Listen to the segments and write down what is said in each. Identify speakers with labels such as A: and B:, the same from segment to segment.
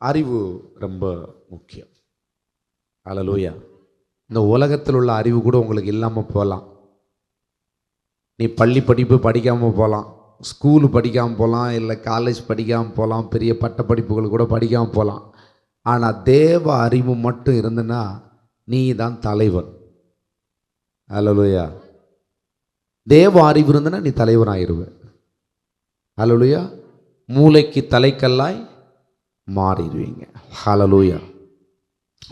A: அறிவு ரொம்ப முக்கியம். அல்லேலூயா. இந்த உலகத்தில் உள்ள அறிவு கூட உங்களுக்கு இல்லாமல் போகலாம். நீ பள்ளி படிப்பு படிக்காமல் போகலாம், ஸ்கூலு படிக்காமல் போகலாம், இல்லை காலேஜ் படிக்காமல் போகலாம், பெரிய பட்ட படிப்புகள் கூட படிக்காமல் போகலாம். ஆனால் தேவ அறிவு மட்டும் இருந்துன்னா நீ தான் தலைவன். அல்லேலூயா. தேவ அறிவு இருந்துன்னா நீ தலைவன் ஆயிடுவ. அல்லேலூயா. மூளைக்கு தலைக்கல்லாய் மாறிடுவீங்க. ஹல்லேலூயா.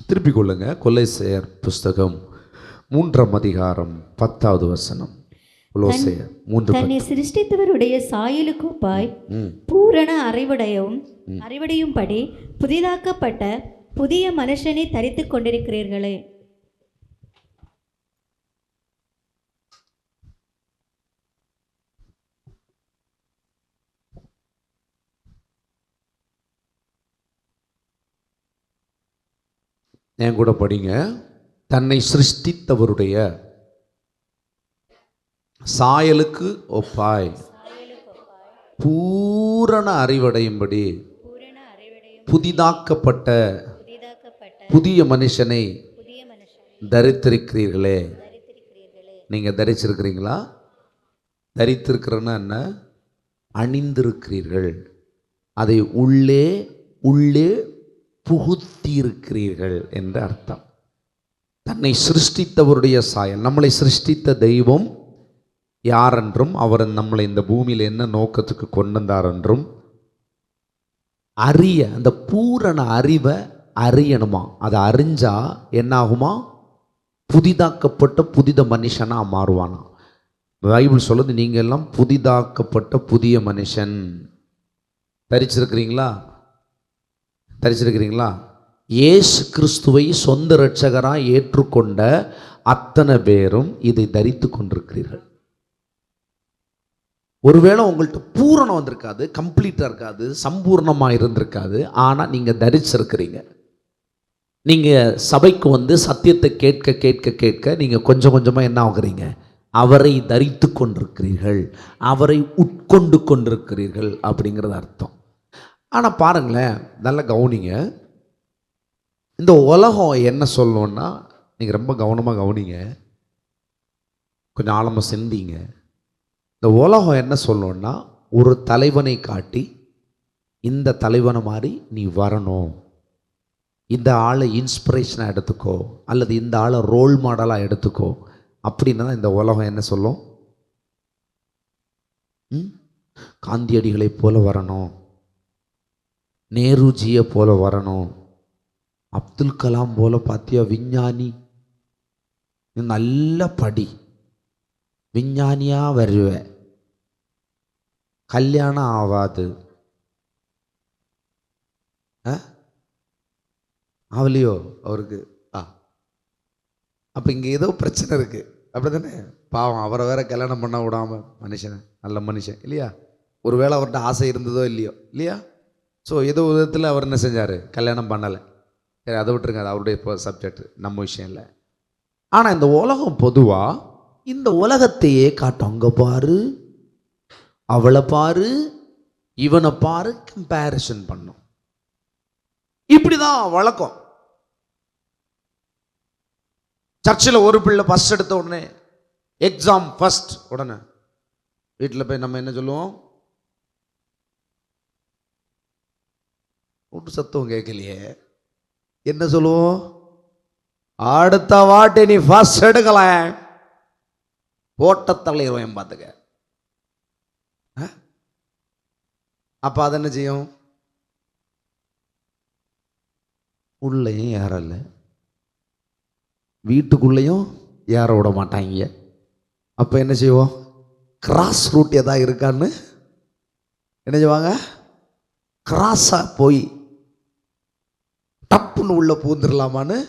A: திருப்பிக் கொள்ளுங்க. கொலைசேயர் புஸ்தகம் 3ஆம் அதிகாரம் 10வது வசனம். கொலைசேயர் 3:10.
B: தன்னை சிருஷ்டித்தவருடைய சாயலுக்கு ஒப்பாய் பூரண அறிவடையும்படி புதிதாக்கப்பட்ட புதிய மனுஷனை தரித்துக் கொண்டிருக்கிறீர்களே.
A: என் கூட படிங்க. தன்னை சிருஷ்டித்தவருடைய சாயலுக்கு ஒப்பாய் பூரண அறிவடையும்படி புதிதாக்கப்பட்ட புதிய மனுஷனை தரித்திருக்கிறீர்களே. நீங்க தரிச்சிருக்கிறீங்களா? தரித்திருக்கிறன்னா என்ன? அணிந்திருக்கிறீர்கள். அதை உள்ளே உள்ளே புகுத்தியிருக்கிறீர்கள் என்று அர்த்தம். தன்னை சிருஷ்டித்தவருடைய சாயல். நம்மளை சிருஷ்டித்த தெய்வம் யார் என்றும், அவர் நம்மளை இந்த பூமியில் என்ன நோக்கத்துக்கு கொண்டு வந்தார் என்றும் அறிய, அந்த பூரண அறிவை அறியணுமா. அதை அறிஞ்சா என்ன ஆகுமா? புதிதாக்கப்பட்ட புதித மனுஷனா மாறுவானா. பைபிள் சொல்லுது, நீங்க எல்லாம் புதிதாக்கப்பட்ட புதிய மனுஷன். தரிச்சிருக்கிறீங்களா? தரிச்சிருக்கிறீங்களா? இயேசு கிறிஸ்துவை சொந்த இரட்சகராக ஏற்றுக்கொண்ட அத்தனை பேரும் இதை தரித்து கொண்டிருக்கிறீர்கள். ஒருவேளை உங்கள்கிட்ட பூரணம் வந்திருக்காது, கம்ப்ளீட்டாக இருக்காது, சம்பூர்ணமாக இருந்திருக்காது. ஆனால் நீங்கள் தரிச்சிருக்கிறீங்க. நீங்கள் சபைக்கு வந்து சத்தியத்தை கேட்க கேட்க கேட்க நீங்கள் கொஞ்சம் கொஞ்சமாக என்ன ஆகுறீங்க? அவரை தரித்து கொண்டிருக்கிறீர்கள், அவரை உட்கொண்டு கொண்டிருக்கிறீர்கள் அப்படிங்கிறது அர்த்தம். ஆனால் பாருங்களேன், நல்லா கவனிங்க. இந்த உலகம் என்ன சொல்லணும்னா, நீங்கள் ரொம்ப கவனமாக கவனிங்க, கொஞ்சம் ஆழமாக சிந்திங்க. இந்த உலகம் என்ன சொல்லணும்னா, ஒரு தலைவனை காட்டி இந்த தலைவனை மாதிரி நீ வரணும், இந்த ஆளை இன்ஸ்பிரேஷனாக எடுத்துக்கோ, அல்லது இந்த ஆளை ரோல் மாடலாக எடுத்துக்கோ அப்படின்னா தான் இந்த உலகம் என்ன சொல்லும்? காந்தியடிகளை போல வரணும், நேருஜியை போல வரணும், அப்துல் கலாம் போல பார்த்தியா விஞ்ஞானி, நல்ல படி, விஞ்ஞானியாக வருவேன், கல்யாணம் ஆகாது, ஆகலையோ அவருக்கு. அப்போ இங்கே ஏதோ பிரச்சனை இருக்குது, அப்படி தானே? பாவம், அவரை வேற கல்யாணம் பண்ண விடாமல் மனுஷனை, நல்ல மனுஷன் இல்லையா? ஒருவேளை அவர்கிட்ட ஆசை இருந்ததோ இல்லையோ, இல்லையா? ஸோ ஏதோ விதத்தில் அவர் என்ன செஞ்சார்? கல்யாணம் பண்ணலை. சரி, அதை விட்டுருங்க, அது அவருடைய சப்ஜெக்ட், நம்ம விஷயம் இல்லை. ஆனால் இந்த உலகம் பொதுவாக இந்த உலகத்தையே காட்டும். அங்கே பாரு, அவளை பாரு, இவனை பாரு, கம்பேரிசன் பண்ணும். இப்படிதான் வழக்கம். சர்ச்சில் ஒரு பிள்ளை ஃபர்ஸ்ட் எடுத்த உடனே, எக்ஸாம் ஃபர்ஸ்ட் உடனே வீட்டில் போய் நம்ம என்ன சொல்லுவோம்? ஒட்டு சத்தம் கேட்கலையே, என்ன சொல்லுவோம்? அடுத்த வாட்டி நீ ஃபர்ஸ்ட் எடுக்கல, போட்ட தலையிடுவேன் பார்த்துக்க. அப்போ அது என்ன செய்யும்? உள்ளேயும் யாரல்ல, வீட்டுக்குள்ளேயும் யார விட மாட்டாங்க. அப்போ என்ன செய்வோம்? கிராஸ் ரூட் எதாவது இருக்கான்னு என்ன செய்வாங்க? கிராஸாக போய் டப்புன்னு உள்ள பூந்துடலாமான்னு.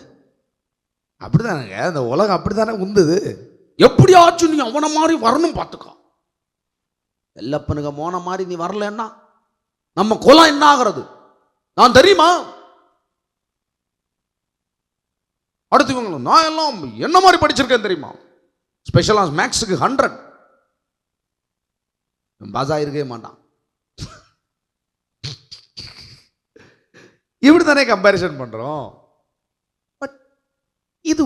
A: அப்படிதானங்க இந்த உலகம், அப்படித்தானே உந்துது. எப்படியாச்சும் நீ அவனை மாதிரி வரணும் பார்த்துக்கோ. வெள்ளப்பனுங்க மோன மாதிரி நீ வரலன்னா நம்ம குலம் என்ன ஆகிறது நான் தெரியுமா? அடுத்தவங்களும் நான் எல்லாம் என்ன மாதிரி படிச்சிருக்கேன் தெரியுமா? ஸ்பெஷலாக மேக்ஸுக்கு 100 பாஸ் ஆகிருக்கவே மாட்டான். இப்படி தானே கம்பேரிசன் பண்றோம். பட் இது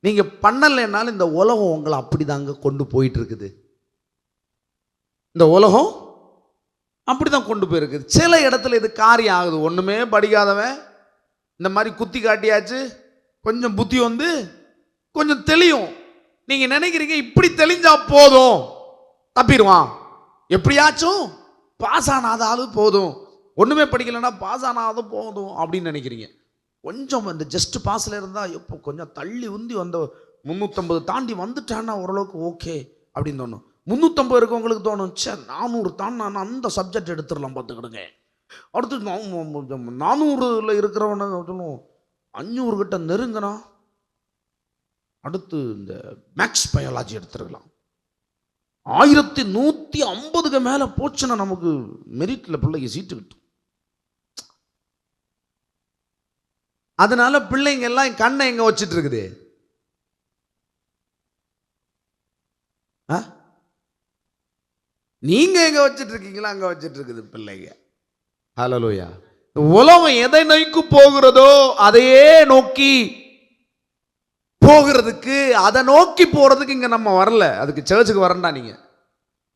A: நீங்க பண்ணலைன்னாலும் இந்த உலகம் உங்களை அப்படிதாங்க கொண்டு போயிட்டு இருக்குது. இந்த உலகம் அப்படிதான் கொண்டு போயிருக்குது. சில இடத்துல இது காரியம் ஆகுது. ஒண்ணுமே படிக்காதவன் இந்த மாதிரி குத்தி காட்டியாச்சு, கொஞ்சம் புத்தி வந்து கொஞ்சம் தெளியும். நீங்க நினைக்கிறீங்க இப்படி தெளிஞ்சா போதும், தப்பிடுவான், எப்படியாச்சும் பாஸ் ஆனாதாலும் போதும், ஒண்ணுமே படிக்கலைன்னா பாஸ் ஆனாலும் போதும் அப்படின்னு நினைக்கிறீங்க. கொஞ்சம் இந்த ஜஸ்ட் பாஸ்ல இருந்தா எப்போ கொஞ்சம் தள்ளி உந்தி வந்த 350 தாண்டி வந்துட்டான்னா ஓரளவுக்கு ஓகே அப்படின்னு தோணும். 350 இருக்கவங்களுக்கு தோணும், சே 400 தாண்டா அந்த சப்ஜெக்ட் எடுத்துடலாம் பார்த்துக்கிடுங்க. அடுத்து 400ல் இருக்கிறவன சொல்லுவோம் 500 கிட்ட நெருங்கினா அடுத்து இந்த மேக்ஸ் பயாலஜி எடுத்துருக்கலாம். 1150க்கு மேலே போச்சுன்னா நமக்கு மெரிட்ல பிள்ளைக்கு சீட்டு கிட்டும். அதனால பிள்ளைங்க எல்லாம் கண்ணை எங்க வச்சிட்டு இருக்குது? நீங்க எங்க வச்சிட்டு இருக்கீங்களா? அங்க வச்சிட்டு இருக்குது பிள்ளைங்க. ஹல்லேலூயா. உலகம் எதை நோக்கி போகிறதோ அதையே நோக்கி போகிறதுக்கு, அதை நோக்கி போறதுக்கு இங்க நம்ம வரல. அதுக்கு சர்ச்சுக்கு வரண்டா, நீங்க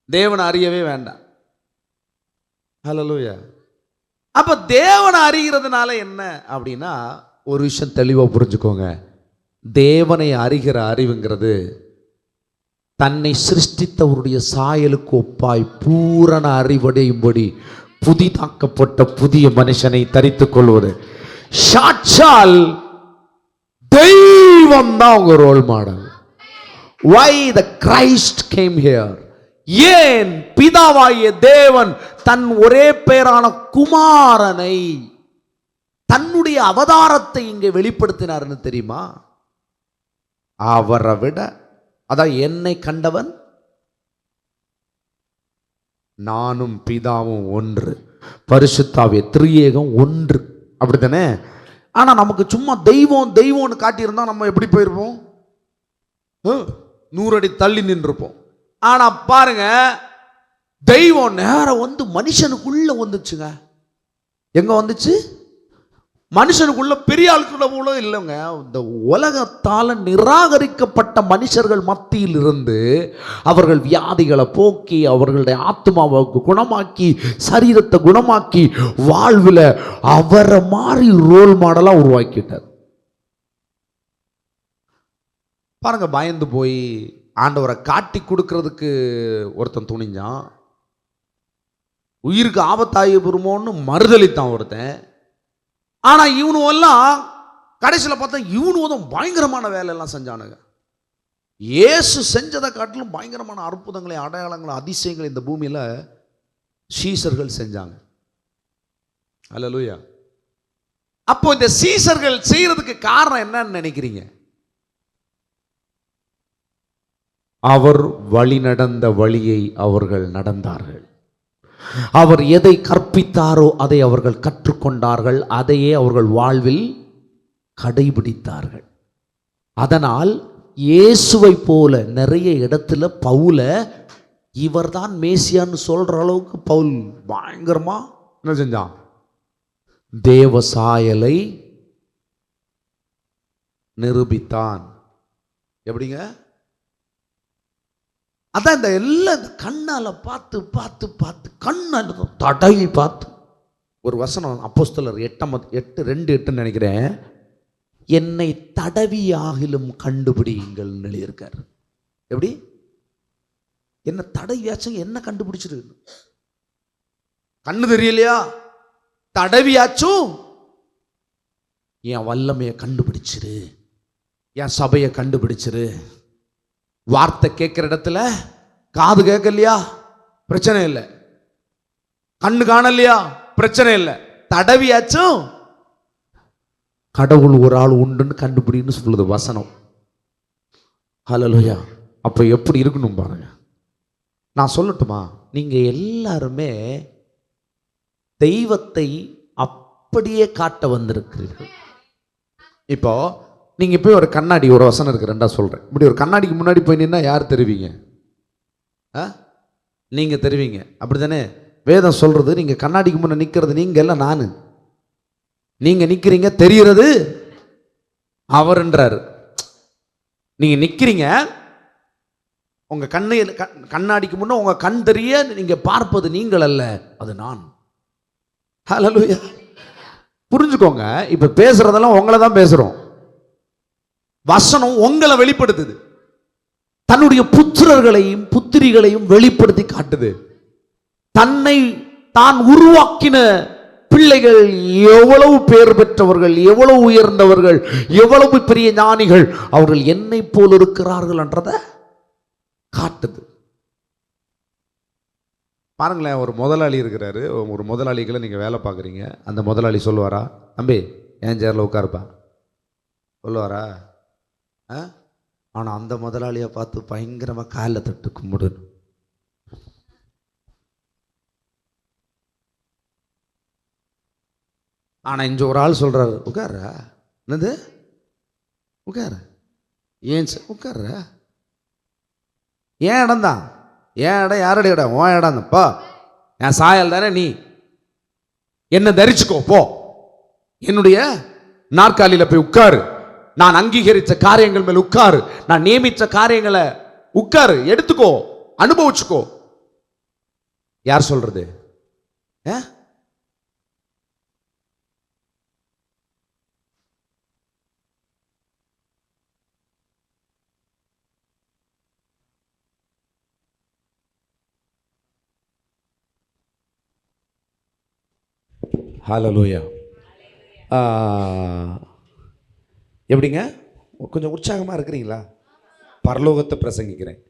A: தேவனை அறியவே வேண்டாம். ஹல்லேலூயா. அப்ப தேவனை அறிகிறதுனால என்ன அப்படின்னா, ஒரு விஷயம் தெளிவா புரிஞ்சுக்கோங்க. தேவனை அறிகிற அறிவுங்கிறது தன்னை சிருஷ்டித்தவருடைய சாயலுக்கு ஒப்பாய் பூரண அறிவடையும்படி புதிதாக்கப்பட்ட புதிய மனுஷனை தரித்துக் கொள்வது. சாட்சால் தெய்வம் தான் உங்க role model. Why the Christ came here? ஏன் பிதாவாகிய தேவன் தன் ஒரே பேரான குமாரனை தன்னுடைய அவதாரத்தை இங்கே வெளிப்படுத்தினார்னு தெரியுமா? அவரை விட, அதான் என்னை கண்டவன் நானும் பிதாவும் ஒன்று, பரிசுத்தாவிய திரியேகம் ஒன்று, அப்படித்தானே? ஆனா நமக்கு சும்மா தெய்வம் தெய்வம்னு காட்டியிருந்தா நம்ம எப்படி போயிருப்போம்? 100 அடி தள்ளி நின்றுப்போம். ஆனா பாருங்க, தெய்வம் நேரம் வந்து மனுஷனுக்குள்ள வந்துச்சுங்க. எங்க வந்துச்சு? மனுஷனுக்குள்ள. பெரிய ஆளுக்குள்ள போல இல்லைங்க. இந்த உலகத்தால் நிராகரிக்கப்பட்ட மனுஷர்கள் மத்தியில் இருந்து அவர்கள் வியாதிகளை போக்கி, அவர்களுடைய ஆத்மாவை குணமாக்கி, சரீரத்தை குணமாக்கி, வாழ்வில் அவரை மாதிரி ரோல் மாடலா உருவாக்கிட்டார். பாருங்க, பயந்து போய் ஆண்டவரை காட்டி கொடுக்கறதுக்கு ஒருத்தன் துணிஞ்சான். உயிருக்கு ஆபத்தாகி பெறுமோன்னு மறுதளித்தான் ஒருத்தன். ஆனா இவனும் எல்லாம் கடைசியில் பார்த்தா இவனும் பயங்கரமான வேலையெல்லாம் செஞ்சானுங்க. இயேசு செஞ்சதை காட்டிலும் பயங்கரமான அற்புதங்களை, அடையாளங்களை, அதிசயங்களை இந்த பூமியில சீசர்கள் செஞ்சாங்க. அல்லேலூயா. அப்போ இந்த சீசர்கள் செய்யறதுக்கு காரணம் என்னன்னு நினைக்கிறீங்க? அவர் வழி நடந்த வழியை அவர்கள் நடந்தார்கள். அவர் எதை கற்பித்தாரோ அதை அவர்கள் கற்றுக்கொண்டார்கள். அதையே அவர்கள் வாழ்வில் கடைபிடித்தார்கள். அதனால் இயேசுவை போல நிறைய இடத்துல பவுல இவர்தான் மேசியான்னு சொல்ற அளவுக்கு பவுல் பயங்கரமா என்ன செஞ்சான்? தேவ சாயலை நிரூபித்தான். எப்படிங்க? அதான் இந்த எல்லாம் கண்ணால பார்த்து பார்த்து பார்த்து, கண்ணால் தடவி பார்த்து. ஒரு வசனம் அப்போஸ்தலர் 8:2 நினைக்கிறேன், என்னை தடவி ஆகிலும் கண்டுபிடிங்கள் எழுதியிருக்கார். எப்படி? என்ன தடவியாச்சும் என்ன கண்டுபிடிச்சிரு? கண்ணு தெரியலையா? தடவியாச்சும் என் வல்லமையை கண்டுபிடிச்சிரு, என் சபையை கண்டுபிடிச்சிரு. வார்த்தை கேட்கிற இடத்துல காது கேட்கலையா? பிரச்சனை இல்லை. கண்ணு காணலையா? பிரச்சனை இல்லை. தடவியாச்சும் கடவுள் ஒரு ஆள் உண்டுன்னு கண்டுபிடின்னு சொல்லுது வசனம். ஹல்லேலூயா. அப்போ எப்படி இருக்கணும் பாருங்க. நான் சொல்லட்டுமா? நீங்க எல்லாருமே தெய்வத்தை அப்படியே காட்ட வந்திருக்கிறீர்கள். இப்போ நீங்க போய் ஒரு கண்ணாடி, ஒரு வசனம் இருக்கு, ரெண்டா சொல்றேன். இப்படி ஒரு கண்ணாடிக்கு முன்னாடி போய் நின்னா யார் தெரிவிங்க? நீங்க தெரிவிங்க, அப்படித்தானே? வேதம் சொல்றது நீங்க கண்ணாடிக்கு முன்ன நிக்கிறது நீங்க எல்லாம். நான் நீங்க நிக்கிறீங்க, தெரியறது அவர்ன்றாரு. நீங்க நிக்கிறீங்க, உங்க கண்ணாடிக்கு முன்ன உங்க கண் தெரிய நீங்க பார்ப்பது நீங்கள் அல்ல, அது நான். ஹல்லேலூயா. புரிஞ்சுக்கோங்க, இப்ப பேசுறதெல்லாம் உங்களை தான் பேசுறோம். வசனம் உங்களை வெளிப்படுத்துது, தன்னுடைய புத்திரர்களையும் புத்திரிகளையும் வெளிப்படுத்தி காட்டுது. தன்னை தான் உருவாக்கின பிள்ளைகள் எவ்வளவு பேர் பெற்றவர்கள், எவ்வளவு உயர்ந்தவர்கள், எவ்வளவு பெரிய ஞானிகள், அவர்கள் என்னை போல் இருக்கிறார்கள் என்றதை காட்டுது. பாருங்களேன், ஒரு முதலாளி இருக்கிறாரு. ஒரு முதலாளிகளை நீங்கள் வேலை பார்க்குறீங்க. அந்த முதலாளி சொல்லுவாரா, தம்பி என் சேரில் உட்காருப்பா, சொல்லுவாரா? ஆனால் அந்த முதலாளியை பார்த்து பயங்கரமாக காலில் தட்டு கும்பிடணும். ஆனால் இங்கே ஒரு ஆள் சொல்கிறாரு, உட்கார, என்னது உட்கார, ஏன் உட்கார, ஏன் இடம் தான், ஏன் இடம், யாருடைய இடம், உன் இடம் தான்ப்பா, என் சாயல் தானே, நீ என்ன தரிச்சுக்கோ, போ, என்னுடைய நாற்காலியில் போய் உட்காரு, நான் அங்கீகரித்த காரியங்கள் மேல் உட்காரு, நான் நியமித்த காரியங்களை உட்காரு, எடுத்துக்கோ, அனுபவிச்சுக்கோ. யார் சொல்றது? ஹல்லேலூயா. எப்படிங்க, கொஞ்சம் உற்சாகமாக இருக்கிறீங்களா? பரலோகத்தை பிரசங்கிக்கிறேன்.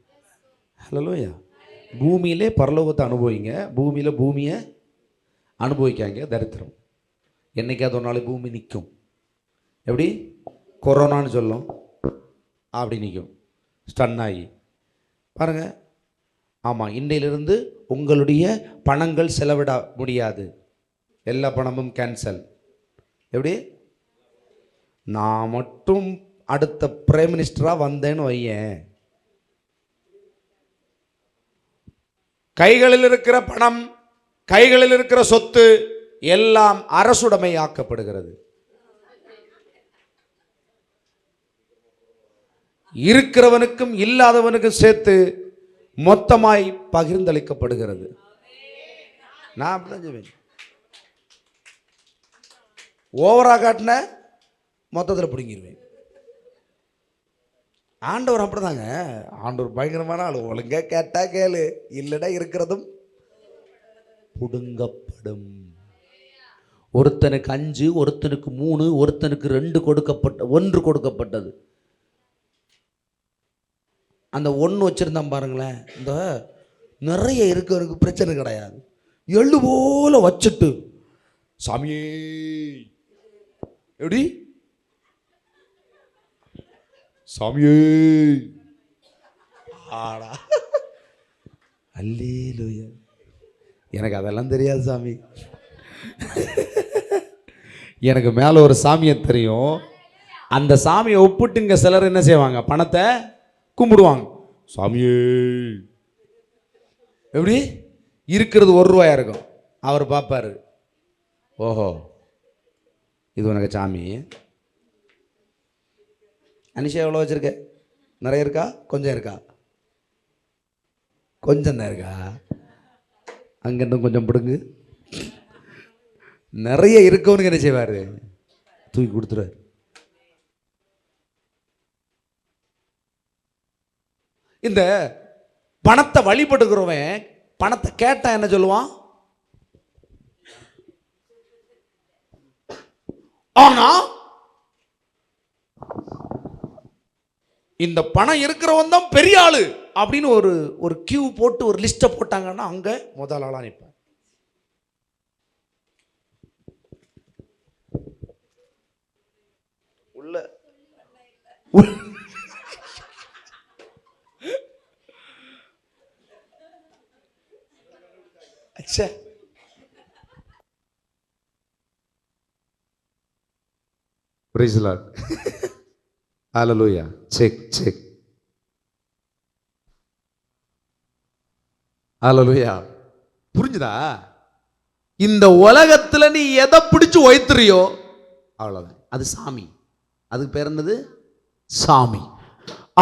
A: ஹல்லேலூயா. பூமியிலே பரலோகத்தை அனுபவிங்க, பூமியில் பூமியை அனுபவிக்காங்க. தரித்திரம் என்னைக்காவது ஒரு நாள் பூமி நிற்கும். எப்படி? கொரோனான்னு சொல்லும், அப்படி நிற்கும், ஸ்டன் ஆகி. பாருங்க, ஆமாம், இன்றையிலிருந்து உங்களுடைய பணங்கள் செலவிட முடியாது, எல்லா பணமும் கேன்சல். எப்படி? நான் மட்டும் அடுத்த பிரைம் மினிஸ்டராக வந்தேன்னு வையேன், கைகளில் இருக்கிற பணம், கைகளில் இருக்கிற சொத்து எல்லாம் அரசுடைமை ஆக்கப்படுகிறது. இருக்கிறவனுக்கும் இல்லாதவனுக்கும் சேர்த்து மொத்தமாய் பகிர்ந்தளிக்கப்படுகிறது. நான் அப்படிதான் செய்வேன். ஓவரா காட்டின மொத்தத்தில் பிடிங்கிருவேன். ஆண்டவர் அப்படிதாங்க. ஆண்டவர் பயங்கரமான ஆளு. ஒழுங்கா கேட்டா கேளு, இல்லைன்னா இருக்கிறதும் புடுங்கப்படும். ஒருத்தனுக்கு 5, ஒருத்தனுக்கு 3, ஒருத்தனுக்கு 2 1 கொடுக்கப்பட்டது. அந்த 1 வச்சிருந்தான் பாருங்களேன், இந்த நிறைய இருக்கிறவனுக்கு பிரச்சனை கிடையாது. எள்ளு போல வச்சுட்டு, சாமியே, எப்படி சாமியே, ஆடா அல்லேலூயா, எனக்கு அதெல்லாம் தெரியாது சாமி. எனக்கு மேலே ஒரு சாமியை தெரியும். அந்த சாமியை ஒப்பிட்டுங்க சிலர் என்ன செய்வாங்க, பணத்தை கும்பிடுவாங்க. சாமியே, எப்படி இருக்கிறது 1 ரூபாயா இருக்கும். அவர் பார்ப்பாரு, ஓஹோ இது உனக்கு சாமி. அனிஷா எவ்வளோ வச்சிருக்க? நிறைய இருக்கா, கொஞ்சம் இருக்கா? கொஞ்சம் தான் இருக்கா? அங்கிருந்தும் கொஞ்சம் பிடுங்கு. நிறைய இருக்கவனுக்கு என்ன செய்வார்? தூக்கி கொடுத்துருவார். இந்த பணத்தை வழிபடுகிறவன் பணத்தை கேட்டா என்ன சொல்லுவான்? ஆனா இந்த பணம் இருக்கிறவன் தான் பெரிய ஆளு அப்படின்னு ஒரு கியூ போட்டு ஒரு லிஸ்ட்டை போட்டாங்கன்னா அங்க முதல் ஆளா நிற்பான். உள்ள அச்சா, praise the Lord. Hallelujah. Check. Hallelujah. புரிஞ்சுதா? இந்த உலகத்துல நீ எதை பிடிச்சு வைத்துறியோ அவ்வளவுதான். அது சாமி. அதுக்கு பேர் என்னது? சாமி.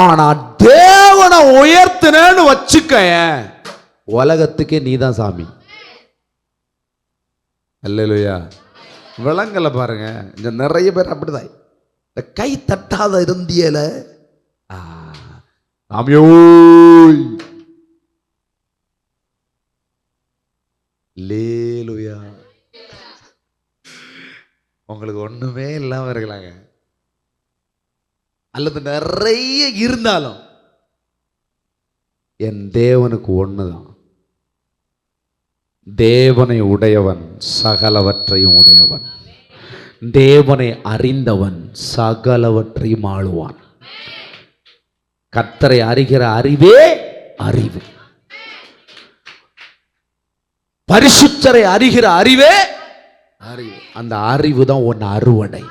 A: ஆனா தேவனை உயர்த்தினேன்னு வச்சுக்க, உலகத்துக்கே நீதான் சாமி. அல்லேலூயா. விளங்கல பாருங்க. இங்க நிறைய பேர் அப்படிதான். இந்த கை தட்டாத இருந்தியல சாமியோய் லேலுயா. உங்களுக்கு ஒண்ணுமே இல்லாம இருக்கலாங்க, அல்லது நிறைய இருந்தாலும் என் தேவனுக்கு ஒண்ணுதான். தேவனை உடையவன் சகலவற்றையும் உடையவன். தேவனை அறிந்தவன் சகலவற்றையும் ஆளுவான். கர்த்தரை அறிகிற அறிவே அறிவு. பரிசுத்தரை அறிகிற அறிவே அறிவு. அந்த அறிவு தான் ஒன்னு அறுவடை.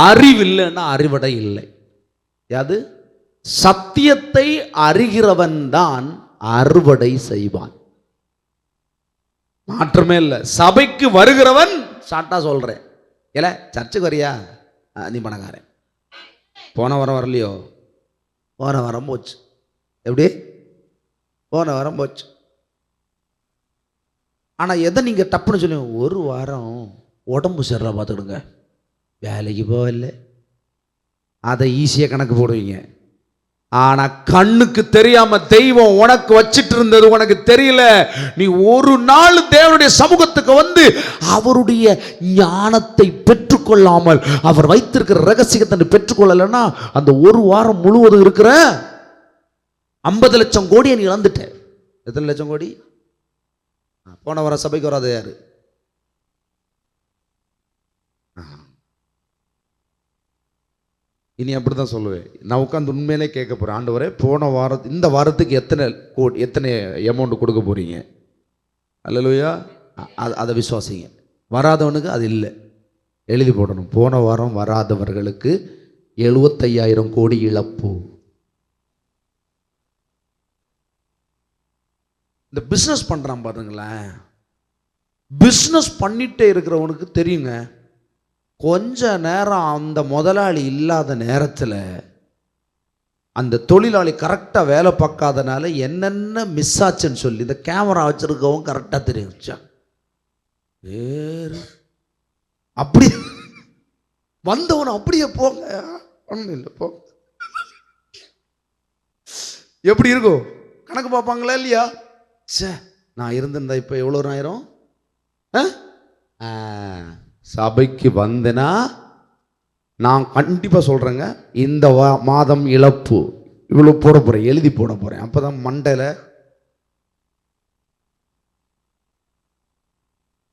A: அறிவு இல்லைன்னா அறுவடை இல்லை. யாது? சத்தியத்தை அறிகிறவன் தான் அறுவடை செய்வான். மாற்றமே இல்லை. சபைக்கு வருகிறவன் சாட்டா சொல்றேன், இல்ல சர்ச்சுக்கு வரியா, நீ பணக்காரன். போன வாரம் வரலையோ? போன வாரம் போச்சு. எப்படி? போன வாரம் போச்சு. ஆனா எதை நீங்க தப்புன்னு சொல்லுங்க, ஒரு வாரம் உடம்பு சரியில்லை பார்த்துடுங்க, வேலைக்கு போகல, அதை ஈஸியாக கணக்கு போடுவீங்க. ஆனா கண்ணுக்கு தெரியாம தெய்வம் உனக்கு வச்சிட்டு இருந்தது உனக்கு தெரியல. நீ ஒரு நாள் தேவனுடைய சமூகத்துக்கு வந்து அவருடைய ஞானத்தை பெற்றுக்கொள்ளாமல், அவர் வைத்திருக்கிற ரகசியத்தை பெற்றுக்கொள்ளலைன்னா அந்த ஒரு வாரம் முழுவதும் இருக்கிற 50 லட்சம் கோடியை நீ இழந்துட்ட. எத்தனை லட்சம் கோடி? போன வாரம் சபைக்கு வராது யாரு? இனி அப்படிதான் சொல்லுவேன். நான் உட்காந்து உண்மையிலே கேட்க போறேன், ஆண்டவரே போன வாரம் இந்த வாரத்துக்கு எத்தனை அமௌண்ட் கொடுக்க போறீங்க? அல்லேலூயா. அதை விசுவாசிங்க. வராதவனுக்கு அது இல்லை, எழுதி போடணும். போன வாரம் வராதவர்களுக்கு 75,000 கோடி இழப்பு. இந்த பிஸ்னஸ் பண்றான் பாருங்களேன், பிஸ்னஸ் பண்ணிட்டே இருக்கிறவனுக்கு தெரியுங்க, கொஞ்ச நேரம் அந்த முதலாளி இல்லாத நேரத்தில் அந்த தொழிலாளி கரெக்டாக வேலை பார்க்காதனால என்னென்ன மிஸ் ஆச்சுன்னு சொல்லி இந்த கேமரா வச்சிருக்கவும் கரெக்டாக தெரியும். வேறு அப்படி வந்தவன் அப்படியே போங்க, ஒன்றும் இல்லை போ. எப்படி இருக்கும்? கணக்கு பார்ப்பாங்களா இல்லையா? சே, நான் இருந்திருந்தா இப்போ எவ்வளோ ஆயிரம்? சபைக்கு வந்தேன்னா நான் கண்டிப்பாக சொல்கிறேங்க, இந்த மாதம் இழப்பு இவ்வளோ போட போகிறேன், எழுதி போட போகிறேன். அப்போ தான் மண்டையில்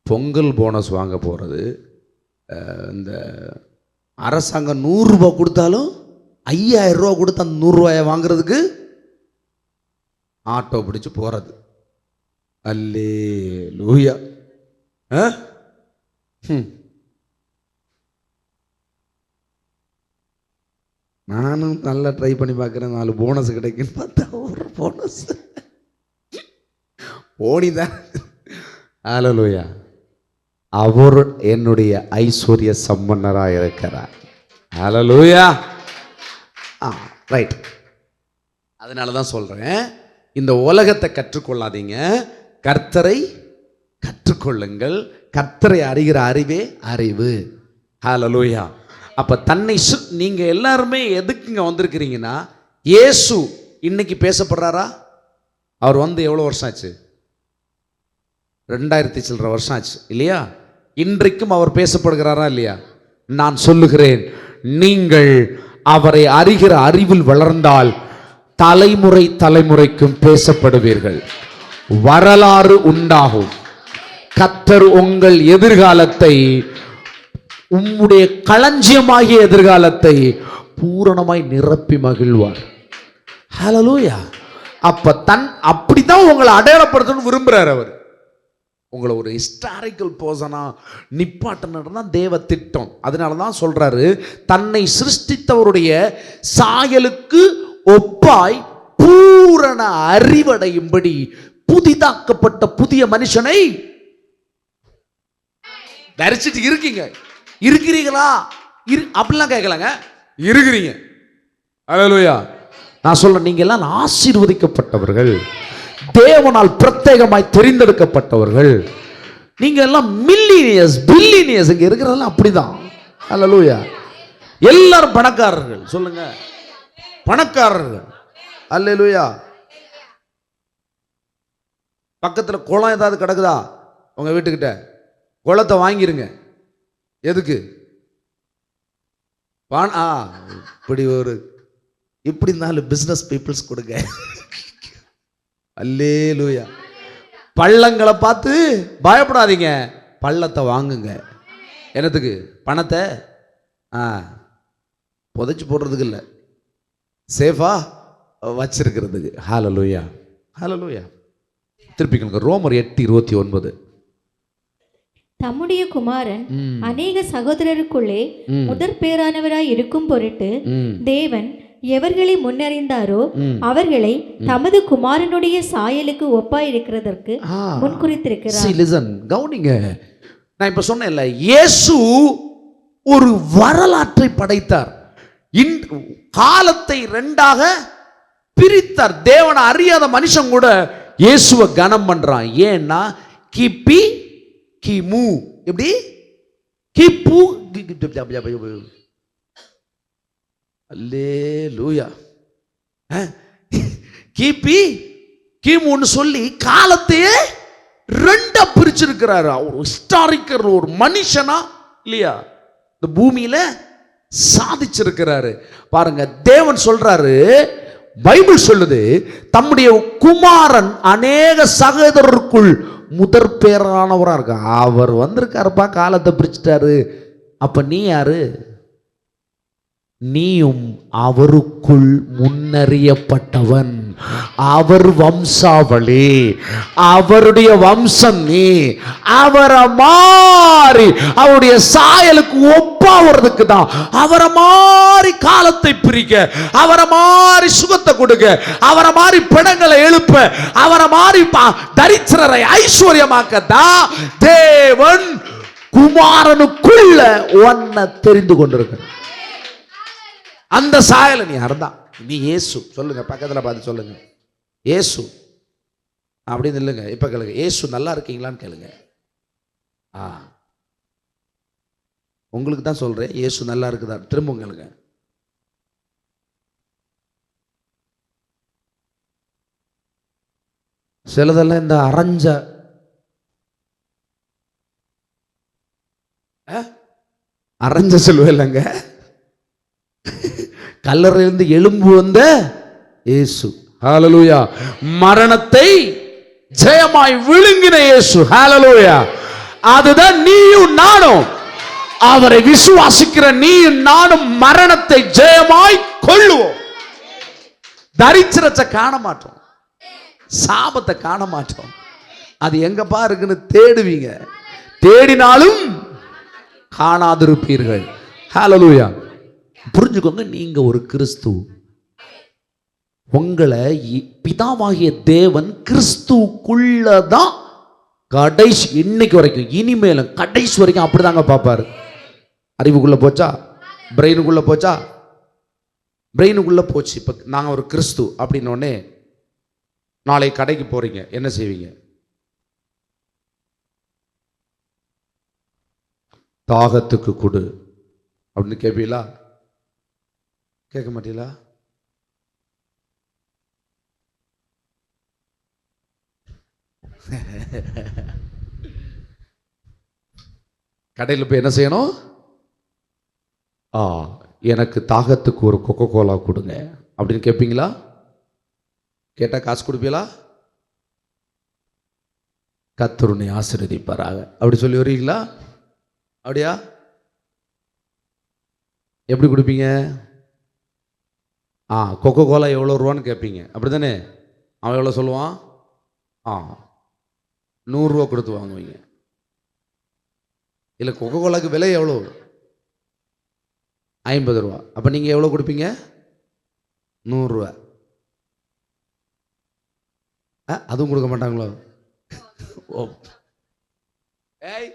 A: பொங்கல் போனஸ் வாங்க போகிறது. இந்த அரசாங்கம் 100 ரூபா கொடுத்தாலும் 5,000 ரூபா கொடுத்து அந்த 100 ரூபாயை வாங்குறதுக்கு ஆட்டோ பிடிச்சு போகிறது. அல்லேலூயா. நானும் நல்லா ட்ரை பண்ணி பார்க்குறேன், 4 போனஸ் கிடைக்குன்னு பார்த்தா ஒரு போனஸ் ஓடிதான். அல்லேலூயா. அவர் என்னுடைய ஐஸ்வர்ய சம்பன்னராக இருக்கிறார். அல்லேலூயா. ரைட். அதனால தான் சொல்கிறேன், இந்த உலகத்தை கற்றுக்கொள்ளாதீங்க, கர்த்தரை கற்றுக்கொள்ளுங்கள். கர்த்தரை அறிகிற அறிவே அறிவு. ஹல்லேலூயா. அப்போ தன்னை நீங்கள் எல்லாருமே எதுக்குங்க வந்திருக்கிறீங்கன்னா, இயேசு இன்னைக்கு பேசப்படுறாரா? அவர் வந்து எவ்வளோ வருஷம் ஆச்சு? 2000 சில்லற வருஷம் ஆச்சு இல்லையா? இன்றைக்கும் அவர் பேசப்படுகிறாரா இல்லையா? நான் சொல்லுகிறேன், நீங்கள் அவரை அறிகிற அறிவில் வளர்ந்தால் தலைமுறை தலைமுறைக்கும் பேசப்படுவீர்கள், வரலாறு உண்டாகும். கர்த்தர் உங்கள் எதிர்காலத்தை, உம்முடைய களஞ்சியமாகிய எதிர்காலத்தை பூரணமாய் நிரப்பி மகிழ்வார். ஹல்லேலூயா. அப்ப அப்படிதான் உங்களை அடையாளப்படுத்தணும்னு விரும்புறார் அவர். உங்களை ஒரு ஹிஸ்டாரிக்கல் பர்சனா நிப்பாட்டணும் தான் தேவ திட்டம். அதனால தான் சொல்றாரு, தன்னை சிருஷ்டித்தவருடைய சாயலுக்கு ஒப்பாய் பூரண அறிவடையும்படி புதிதாக்கப்பட்ட புதிய மனுஷனை தரிசிட்டு இருக்கீங்க. இருக்கிறீங்களா? அப்படிலாம் கேட்கலாங்க, இருக்கிறீங்க. அல்லேலூயா. நான் சொல்றேன், நீங்க எல்லாம் ஆசீர்வதிக்கப்பட்டவர்கள், தேவனால் பிரத்யேகமாய் தெரிந்தெடுக்கப்பட்டவர்கள். நீங்க எல்லாம் மில்லினியர்ஸ், பில்லினியர்ஸ். இங்க இருக்கிறதெல்லாம் அப்படிதான். அல்லேலூயா. எல்லாரும் பணக்காரர்கள். சொல்லுங்க, பணக்காரர்கள். அல்லேலூயா. பக்கத்துல குளம் ஏதாவது கிடக்குதா உங்க வீட்டுக்கிட்ட? குளத்தை வாங்கிருங்க. எதுக்கு? இப்படி ஒரு இப்படி 4 பிசினஸ் பீப்புள்ஸ் கொடுங்க. அல்லேலூயா. பள்ளங்களை பார்த்து பயப்படாதீங்க, பள்ளத்தை வாங்குங்க. என்னத்துக்கு? பணத்தை புதைச்சு போடுறதுக்கு இல்லை, சேஃபா வச்சிருக்கிறதுக்கு. ஹல்லேலூயா, ஹல்லேலூயா. திருப்பிக்கணுங்க, ரோமர் 8:29.
B: தம்முடைய குமாரன் அநேக சகோதரருக்குள்ளே முதற் பேரானவராய் இருக்கும் பொருட்டு தேவன் எவர்களை முன்னறிந்தாரோ அவர்களை தமது குமாரனுடைய சாயலுக்கு ஒப்பாயிருக்கிறதற்கு முன்குறித்திருக்கிறார்.
A: கவனிங்க, நான் இப்ப சொன்னேன்ல, இயேசு ஒரு வரலாற்றை படைத்தார். காலத்தை 2ஆக பிரித்தார். தேவனை அறியாத மனுஷன் கூட இயேசுவை கனம் பண்றான். ஏன்னா கிபி கிமு, எப்படி கிபு, அல்லேலூயா, கிபி கிமுன்னு சொல்லி காலத்தையே 2ஆ பிரிச்சிருக்கிறாரு. ஒரு ஹிஸ்டாரிக்கர், ஒரு மனுஷனா இல்லையா இந்த பூமியில சாதிச்சிருக்கிறாரு. பாருங்க, தேவன் சொல்றாரு, பைபிள் சொல்லுது, தம்முடைய குமாரன் அநேக சகோதரருக்குள் முதற் பேரானவரா இருக்க. அவர் வந்திருக்காருப்பா, காலத்தை பிரிச்சுட்டாரு. அப்ப நீ யாரு? நீயும் அவருக்குள் முன்னறியப்பட்டவன். அவர் வம்சாவளி, அவருடைய வம்சம். நீ அவரை மாறி அவருடைய சாயலுக்கு ஒப்பாவதுக்கு தான். அவரை மாறி காலத்தை பிரிக்க, அவரை மாறி சுகத்தை கொடுக்க, அவரை மாறி பிணங்களை எழுப்ப, அவரை மாறி தரித்திரரை ஐஸ்வர்யமாக்க தான் தேவன் குமாரனுக்குள்ள ஒன்ன தெரிந்து கொண்டிருக்கிறார். அந்த சாயலை நீ அறந்தான். நீ இயேசு. சொல்லுங்க, பக்கத்தில் பார்த்து சொல்லுங்க, இயேசு அப்படின்னு இல்லைங்க. இப்ப கேளுங்க, இயேசு நல்லா இருக்கீங்களான்னு கேளுங்க. உங்களுக்கு தான் சொல்றேன், இயேசு நல்லா இருக்குதா? திரும்ப கேளுங்க. சிலதெல்லாம் இந்த அரைஞ்ச சொல்லுவேன் இல்லைங்க, கல்லறையிலிருந்து எலும்பு வந்த இயேசு. ஹல்லேலூயா. மரணத்தை ஜெயமாய் விழுங்கின இயேசு. ஹல்லேலூயா. அதுதான் நீயும் நானும். அவரை விசுவாசிக்கிற நீயும் நானும் மரணத்தை ஜெயமாய் கொள்ளுவோம். தரித்திரத்தை காண மாட்டோம், சாபத்தை காண மாட்டோம். அது எங்கப்பா இருக்குன்னு தேடுவீங்க, தேடினாலும் காணாதிருப்பீர்கள். ஹல்லேலூயா. புரிஞ்சுக்கோங்க, நீங்க ஒரு கிறிஸ்து. உங்களை பிதாவாகிய தேவன் கிறிஸ்துக்குள்ளதான் கடைசி, இன்னைக்கு வரைக்கும், இனிமேலும் கடைசி வரைக்கும் அப்படிதாங்க பார்ப்பாரு. அறிவுக்குள்ள போச்சா? பிரெயினுக்குள்ள போச்சா? பிரெயினுக்குள்ள போச்சு. இப்ப நாங்க ஒரு கிறிஸ்து அப்படின்னோடனே நாளை கடைக்கு போறீங்க, என்ன செய்வீங்க? தாகத்துக்கு கொடு அப்படின்னு கேட்பீங்களா? கேட்க மாட்டீங்களா? கடையில் போய் என்ன செய்யணும்? எனக்கு தாகத்துக்கு ஒரு கொக்கோ கோலா கொடுங்க அப்படின்னு கேட்பீங்களா? கேட்டா காசு கொடுப்பீங்களா? கர்த்தர் உன்னை ஆசீர்வதிப்பாராக அப்படி சொல்லி வருவீங்களா? அப்படியா? எப்படி கொடுப்பீங்க? கொக்கோ கோலா எவ்வளோ ரூபான்னு கேட்பீங்க, அப்படி தானே? அவன் எவ்வளோ சொல்லுவான்? 100 ரூபா கொடுத்து வாங்குவீங்க. இல்லை, கொக்கோ கோலாக்கு விலை எவ்வளோ? 50 ரூபா. அப்போ நீங்கள் எவ்வளோ கொடுப்பீங்க? 100 ரூபா. அதுவும் கொடுக்க மாட்டாங்களோ? ஓ, ஏய்,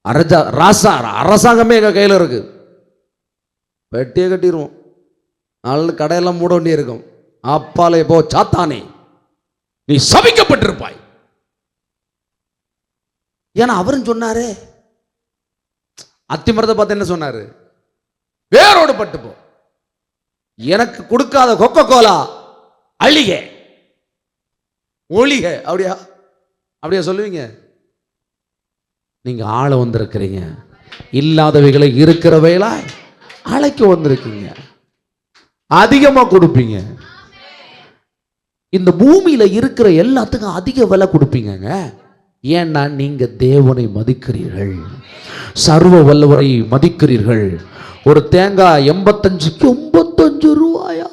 C: அரசாங்கமே எங்கள் கையில் இருக்கு. பெட்டியை கட்டிடுவோம், நாலு கடையெல்லாம் மூட வேண்டிய இருக்கும். அப்பாலே போ சாத்தானே, நீ சபிக்கப்பட்டிருப்பாய். ஏன்னா அவரும் சொன்னாரு, அத்திமரத்தை பார்த்து என்ன சொன்னாரு? வேரோடு பட்டு போ, எனக்கு கொடுக்காத கொக்கோ கோலா அழிக ஒளிக. அப்படியா அப்படியா சொல்லுவீங்க? நீங்க ஆள வந்திருக்கிறீங்க, இல்லாதவைகளை இருக்கிறவைகளா அழைக்க வந்திருக்கீங்க, அதிகமா கொடுப்பீங்க. இந்த பூமியில இருக்கிற எல்லாத்துக்கும் அதிக விலை கொடுப்பீங்க. ஏன்னா நீங்க தேவனை மதிக்கிறீர்கள், சர்வ வல்லவரை மதிக்கிறீர்கள். ஒரு தேங்காய் 85 ரூபாயா?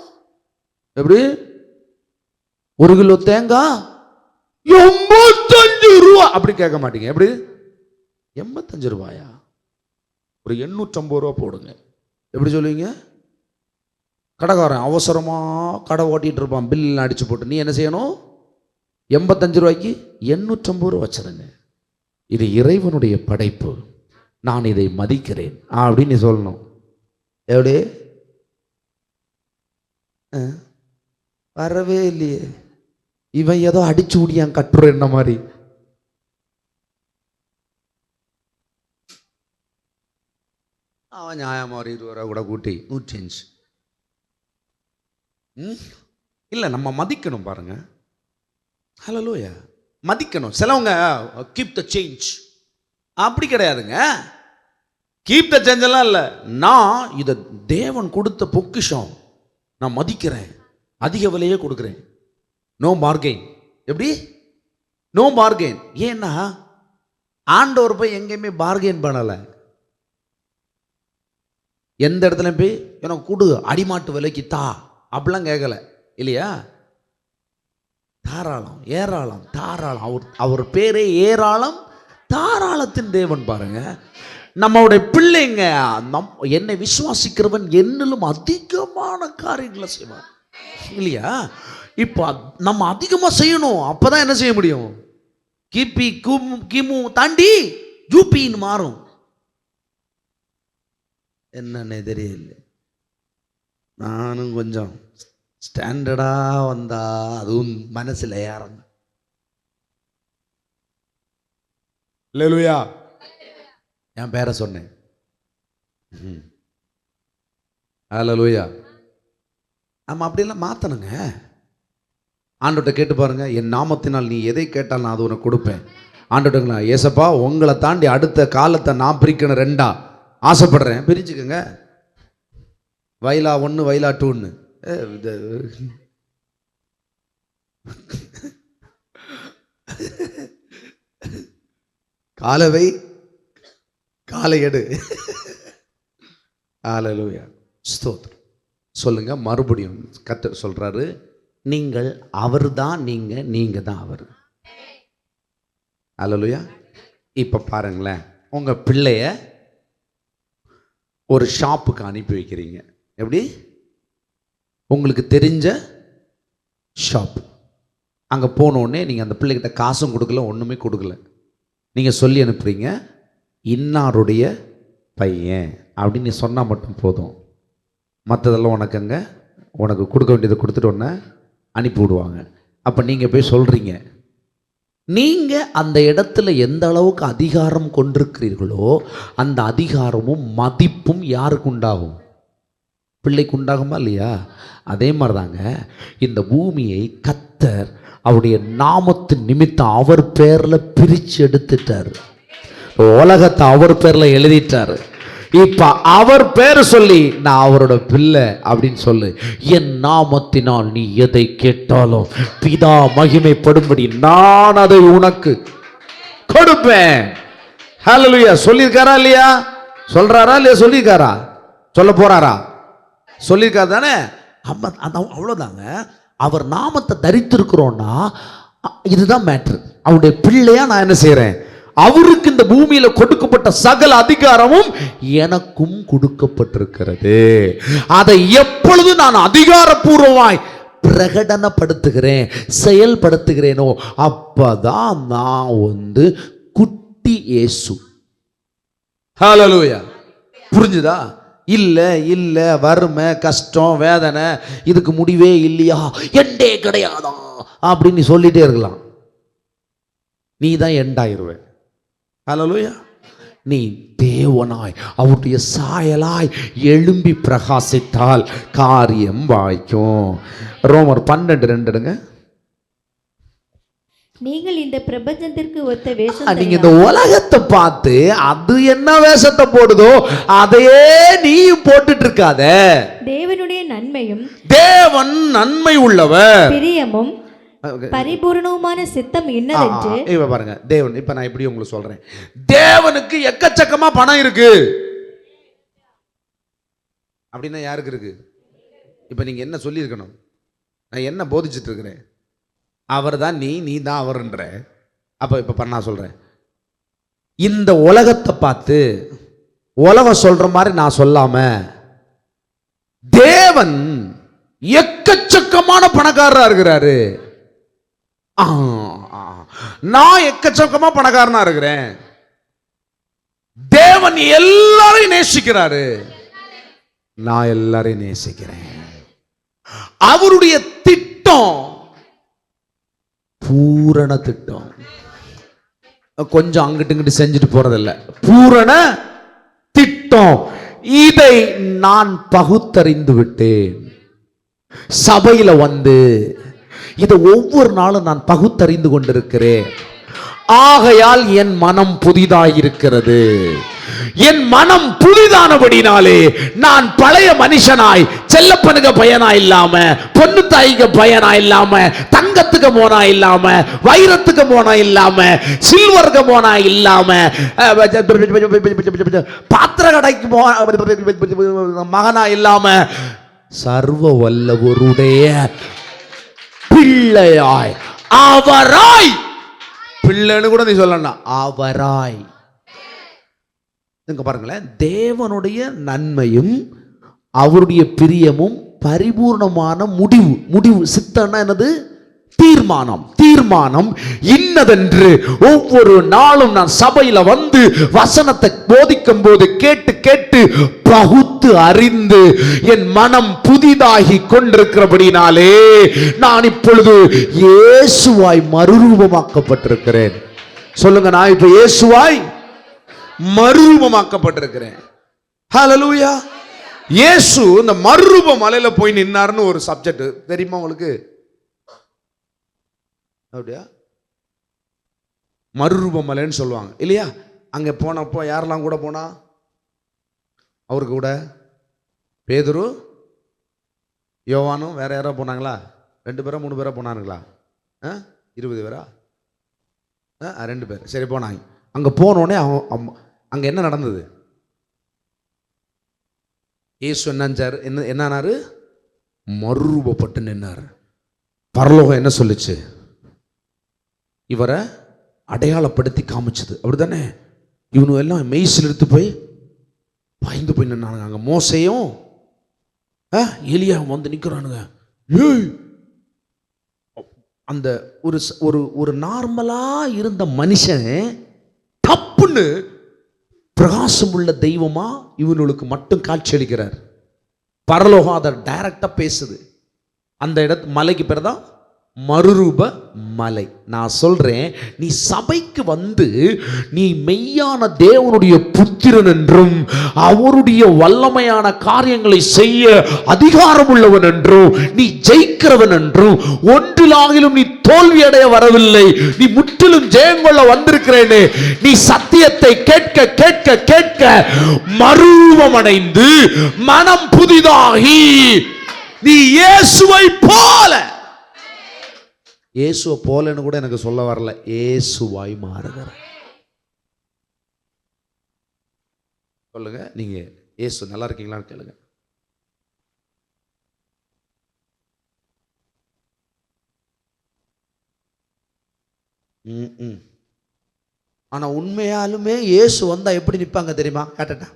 C: எப்படி? ஒரு கிலோ தேங்காய் 85 ரூபா. அப்படி கேட்க மாட்டீங்க. எப்படி 85 ரூபாயா? ஒரு 850 ரூபா போடுங்க. எப்படி சொல்லுவீங்க? கடைக்காரன் அவசரமா கடை ஓட்டிட்டு இருப்பான், பில் அடிச்சு போட்டு நீ என்ன செய்யணும்? 85 ரூபாய்க்கு 850 ரூபா வச்சிருங்க. இது இறைவனுடைய படைப்பு, நான் இதை மதிக்கிறேன் அப்படின்னு நீ சொல்லணும். எப்படி? வரவே இல்லையே, இவன் ஏதோ அடிச்சு ஊடியான் கட்டுற என்ன மாதிரி. அவன் நியாயமா ஒரு 20 ரூபா கூட கூட்டி 105. இல்லை, நம்ம மதிக்கணும் பாருங்க. ஹல்லேலூயா, மதிக்கணும். சிலவங்க கீப் த சேஞ்ச், அப்படி கிடையாதுங்க. கீப் த சேஞ்ச் எல்லாம் இல்லை. நான் இதை தேவன் கொடுத்த பொக்கிஷம், நான் மதிக்கிறேன், அதிக விலையே கொடுக்குறேன். No bargain. எப்படி? No bargain. ஏன்னா ஆண்டவர் போய் எங்கேயுமே பார்கெயின் பண்ணலை. எந்த இடத்துல போய் எனக்கு கொடு, அடிமாட்டு விலைக்கு தா அப்படிலாம் கேட்கல இல்லையா? தாராளம், ஏராளம், தாராளம். அவர் பேரே ஏராளம், தாராளத்தின் தேவன். பாருங்க, நம்மளுடைய பிள்ளைங்க என்னை விசுவாசிக்கிறவன் என்னிலும் அதிகமான காரியங்களை செய்வான் இல்லையா? இப்போ நம்ம அதிகமாக செய்யணும், அப்பதான் என்ன செய்ய முடியும்? கிபி கிமு தாண்டி யூபின்னு மாறும். என்னன்னு தெரியல. நானும் கொஞ்சம் ஸ்டாண்டர்டா வந்தா அதுவும் மனசுல யாரும். அல்லேலூயா, என் பேரை சொன்னேன். அல்லேலூயா. நம்ம அப்படியெல்லாம் மாற்றணுங்க. ஆண்டவர்கிட்ட கேட்டு பாருங்க, என் நாமத்தினால் நீ எதை கேட்டால் நான் அது உனக்கு கொடுப்பேன். ஆண்டவர்கிட்ட, ஏசப்பா உங்களை தாண்டி அடுத்த காலத்தை நான் பிரிக்கணும், 2ஆ ஆசைப்படுறேன், பிரிச்சுக்கோங்க. வைலா 1, வைலா 2ன்னு. காலவை காலை எடு. அல்லேலூயா, ஸ்தோத்திரம். சொல்லுங்க மறுபடியும். கர்த்தர் சொல்றாரு, நீங்கள் அவர் தான் நீங்க, நீங்க தான் அவர். அல்லேலூயா. இப்ப பாருங்களேன், உங்க பிள்ளைய ஒரு ஷாப்புக்கு அனுப்பி வைக்கிறீங்க. எப்படி? உங்களுக்கு தெரிஞ்ச ஷாப். அங்கே போனோடனே நீங்கள் அந்த பிள்ளைகிட்ட காசும் கொடுக்கல, ஒன்றுமே கொடுக்கல. நீங்கள் சொல்லி அனுப்புறீங்க, இன்னாருடைய பையன் அப்படின்னு சொன்னால் மட்டும் போதும். மற்றதெல்லாம் உனக்கு கொடுக்க வேண்டியதை கொடுத்துட்டு ஒன்று அனுப்பி விடுவாங்க. அப்போ நீங்கள் போய் சொல்கிறீங்க, நீங்கள் அந்த இடத்துல எந்த அளவுக்கு அதிகாரம் கொண்டிருக்கிறீர்களோ அந்த அதிகாரமும் மதிப்பும் யாருக்கு உண்டாகும்? பிள்ளைக்கு உண்டாகுமா இல்லையா? அதே மாதிரி தாங்க இந்த பூமியை கர்த்தர் அவருடைய நாமத்தின் நிமித்தம் அவர் பேரில் பிரித்து எடுத்துட்டார். உலகத்தை அவர் பேரில் எழுதிட்டார். இப்ப அவர் பேர் சொல்லி நான் அவரோட பிள்ளை அப்படின்னு சொல்லு. என் நாமத்தினால் நீ எதை கேட்டாலும் பிதா மகிமைப்படும்படி நான் அதை உனக்கு கொடுப்பேன். ஹல்லேலூயா. சொல்லியிருக்காரா இல்லையா? சொல்றாரா இல்லையா? சொல்லியிருக்காரா? சொல்ல போறாரா? சொல்லியிருக்காரு தானே? அவ்வளோதாங்க. அவர் நாமத்தை தரித்திருக்கிறோன்னா இதுதான் மேட்ரு. அவருடைய பிள்ளையா நான் என்ன செய்யறேன்? அவருக்கு இந்த பூமியில கொடுக்கப்பட்ட சகல அதிகாரமும் எனக்கும் கொடுக்கப்பட்டிருக்கிறது. அதை எப்பொழுது நான் அதிகாரப்பூர்வமாய் பிரகடனப்படுத்துகிறேன், செயல்படுத்துகிறேனோ அப்பதான் நான் குட்டி இயேசு. ஹalleluya. புரிஞ்சுதா? இல்லை இல்லை, வறுமை, கஷ்டம், வேதனை, இதுக்கு முடிவே இல்லையா, எண்டே கிடையாதா அப்படின்னு நீ சொல்லிட்டே இருக்கலாம். நீ தான் எண்டாயிருவ. ஹalleluya. நீ தேவனாய் அவருடைய சாயலாய் எழும்பி பிரகாசித்தால் காரியம் வாய்க்கும். ரோமர் 12:2 எடுங்க.
B: நீங்கள் இந்த பிரபஞ்சத்திற்கு ஒத்த வேஷம்
C: நீங்க இந்த உலகத்தை பார்த்து அது என்ன வேஷத்தை போடுதோ அதையே நீயும் போட்டுட்டு இருக்காத.
B: தேவனுடைய நன்மையும்
C: தேவன் நன்மை உள்ளவர்,
B: பிரியமும் பரிபூரணவுமான சித்தம் என்னதென்று.
C: இப்ப பாருங்க, தேவன், இப்ப நான் எப்படி உங்களுக்கு சொல்றேன், தேவனுக்கு எக்கச்சக்கமா பணம் இருக்கு அப்படின்னா யாருக்கு இருக்கு? இப்ப நீங்க என்ன சொல்லி இருக்கணும்? நான் என்ன போதிச்சுட்டு இருக்கிறேன்? அவர் தான் நீ தான் அவர்ன்ற. அப்ப இப்ப நான் சொல்றேன், இந்த உலகத்தை பார்த்து உலகம் சொல்ற மாதிரி நான் சொல்லாம, தேவன் எக்கச்சக்கமான பணக்காரரா இருக்கிறாரு, நான் எக்கச்சக்கமா பணக்காரனா இருக்கிறேன், தேவன் எல்லாரையும் நேசிக்கிறாரு, நான் எல்லாரையும் நேசிக்கிறேன், அவருடைய திட்டம் பூரண திட்டம், கொஞ்சம் அங்கிட்டு இங்கிட்டு செஞ்சுட்டு போறதில்ல, பூரண திட்டம். இதை நான் பகுத்தறிந்து விட்டேன். சபையில வந்து இதை ஒவ்வொரு நாளும் நான் பகுத்தறிந்து கொண்டிருக்கிறேன். ஆகையால் என் மனம் புதிதாயிருக்கிறது. என் மனம் புதிதானபடினாலே நான் பழைய மனுஷனாய், செல்லப்பனுக்கு பயனா இல்லாம, பொண்ணு தாய்க்கு பயனா இல்லாம, தங்கத்துக்கு போனா இல்லாம, வைரத்துக்கு போனா இல்லாம, சில்வருக்கு போனா இல்லாம, பாத்திர கடைக்கு மகனா இல்லாம, சர்வ வல்லவருடைய பிள்ளையாய், அவராய், பிள்ளைன்னு கூட நீ சொல்லலாம், அவராய். பாருங்களேன், தேவனுடைய நன்மையும் அவருடைய பிரியமும் பரிபூர்ணமான முடிவு சித்தம்னா என்னது? தீர்மானம் இன்னதென்று ஒவ்வொரு நாளும் நான் சபையில வந்து வசனத்தை போதிக்கும் போது கேட்டு பகுத்து அறிந்து என் மனம் புதிதாகி கொண்டிருக்கிறபடினாலே நான் இப்பொழுது இயேசுவாய் மறுரூபமாக்கப்பட்டிருக்கிறேன். சொல்லுங்க, நான் இப்ப இயேசுவாய் மறுரூபமாக்கப்பட்டிருக்கிறேன். ஹல்லேலூயா. இயேசு இந்த மறுரூப மலையில போய் நின்னார்னு ஒரு சப்ஜெக்ட் தெரியுமா உங்களுக்கு? அப்படியா? மறுரூப மலைன்னு சொல்லுவாங்க இல்லையா? அங்க போனப்போ யாரெல்லாம் கூட போனா? அவருக்கு கூட பேதுரு, யோவானும், வேற யாரோ போனாங்களா? 2 பேரா 3 பேரா போனானுங்களா? 20 பேரா? 2 பேர். சரி, போனாங்க. அங்க போனோடனே அங்க என்ன நடந்தது? இயேசு என்னாரு? மறுரூபப்பட்டு நின்னார். பரலோகம் என்ன சொல்லுச்சு? இவரை அடையாளப்படுத்தி காமிச்சது. அப்படித்தானே? இவனு எல்லாம் மெய்சில் எடுத்து போய் பயந்து போய் நின்னானுங்க. அங்க மோசையும் எலியா வந்து நிக்கிறானுங்க. அந்த ஒரு நார்மலா இருந்த மனுஷன் தப்புன்னு பிரகாசம் உள்ள தெய்வமா இவனுக்கு மட்டும் காட்சி அளிக்கிறார். பரலோகம் அதை டைரக்டா பேசுது. அந்த இடத்து மலைக்கு பேர் தான் மறுரூப மலை. நான் சொல்றேன், நீ சபைக்கு வந்து நீ மெய்யான தேவனுடைய புத்திரன் என்றும் அவருடைய வல்லமையான காரியங்களை செய்ய அதிகாரம் உள்ளவன் என்றும் நீ ஜெயிக்கிறவன் என்றும் ஒன்றிலாகிலும் நீ தோல்வி அடைய வரவில்லை, நீ முற்றிலும் ஜெயம் கொள்ள வந்திருக்கிறேன்னு நீ சத்தியத்தை கேட்க கேட்க கேட்க மறுரூபமடைந்து மனம் புதிதாகி நீ இயேசுவை போல, இயேசுவை போலன்னு கூட எனக்கு சொல்ல வரல, இயேசுவாய் மாறுகிற. சொல்லுங்க, நீங்க இயேசு நல்லா இருக்கீங்களான்னு கேளுங்க. ஆனா உண்மையாலுமே இயேசு வந்தா எப்படி நிற்பாங்க தெரியுமா? காட்டட்டா?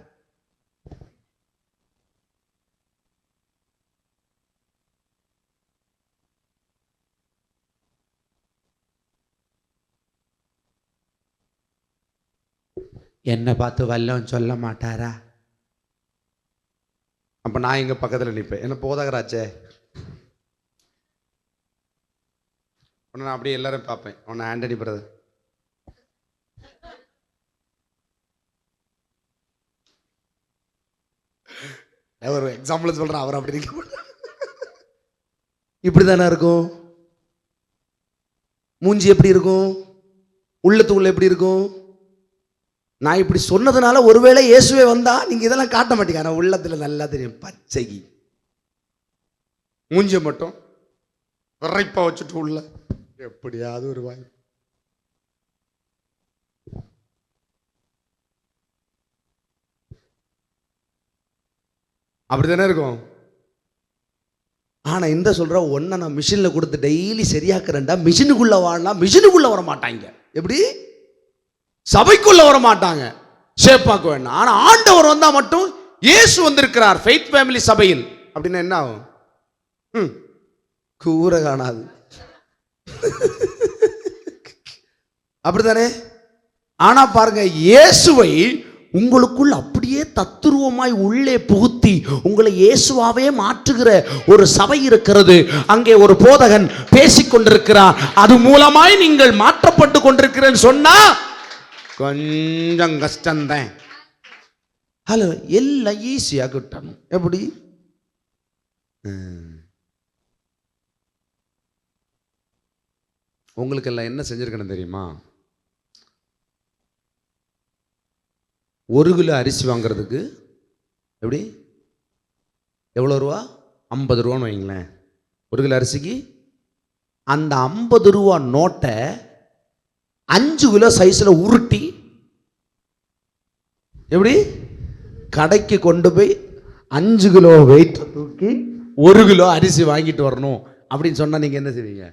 C: என்னை பார்த்து வல்லவன் சொல்ல மாட்டாரா? அப்போ நான் எங்கள் பக்கத்தில் நிற்பேன். என்ன போதகராச்சே, உன்னை நான் அப்படியே எல்லாரும் பார்ப்பேன். உன்னை ஆண்டனி பிரதர், ஒரு எக்ஸாம்பிள் சொல்கிறேன், அவர் அப்படி இருக்க மாட்டார். இப்படி தானே இருக்கும். மூஞ்சி எப்படி இருக்கும், உள்ளத்துக்குள்ள எப்படி இருக்கும்? நான் இப்படி சொன்னதுனால ஒருவேளை இயேசுவே வந்தா நீங்க இதெல்லாம் காட்ட மாட்டீங்க. ஆனால் உள்ளத்துல நல்லா தெரியும், பச்சைக்கு மூஞ்ச மட்டும் விரைப்பா வச்சுட்டு உள்ள எப்படியாவது ஒரு வாய். அப்படித்தானே இருக்கும். ஆனா இந்த சொல்ற ஒன்ன நான் மிஷின்ல கொடுத்து டெய்லி சரியாக்குறேன்டா, மிஷினுக்குள்ள வாழலாம், மிஷினுக்குள்ள வர மாட்டாங்க. எப்படி? சபைக்குள்ள வர மாட்டாங்க, ஷேப்பாக்க வேண்டாம். ஆனா ஆண்டவர் வந்தா மட்டும், இயேசு வந்திருக்கிறார் ஃபெய்த் ஃபேமிலி சபையில் அப்படின்னா என்ன ஆகும்? கூரை காணாது. அப்படித்தானே? ஆனா பாருங்க, இயேசுவை உங்களுக்குள் அப்படியே தத்துருவமாய் உள்ளே புகுத்தி உங்களை இயேசுவாவே மாற்றுகிற ஒரு சபை இருக்கிறது. அங்கே ஒரு போதகன் பேசிக்கொண்டிருக்கிறார், அது மூலமாய் நீங்கள் மாற்றப்பட்டு கொண்டிருக்கிறேன்னு சொன்னா கொஞ்சம் கஷ்டம்தான். ஹலோ, எல்லாம் ஈஸியாக கிட்டணும். எப்படி? உங்களுக்கு எல்லாம் என்ன செஞ்சிருக்கணும் தெரியுமா? 1 கிலோ அரிசி வாங்குறதுக்கு எப்படி எவ்வளோ ரூபா? 50 ரூபான்னு வைங்களேன். 1 கிலோ அரிசிக்கு அந்த 50 ரூபா நோட்டை 5 கிலோ சைஸில் உருட்டி எப்படி கடைக்கு கொண்டு போய் 5 கிலோ வெயிட் தூக்கி 1 கிலோ அரிசி வாங்கிட்டு வரணும் அப்படின்னு சொன்னா நீங்க என்ன செய்வீங்க?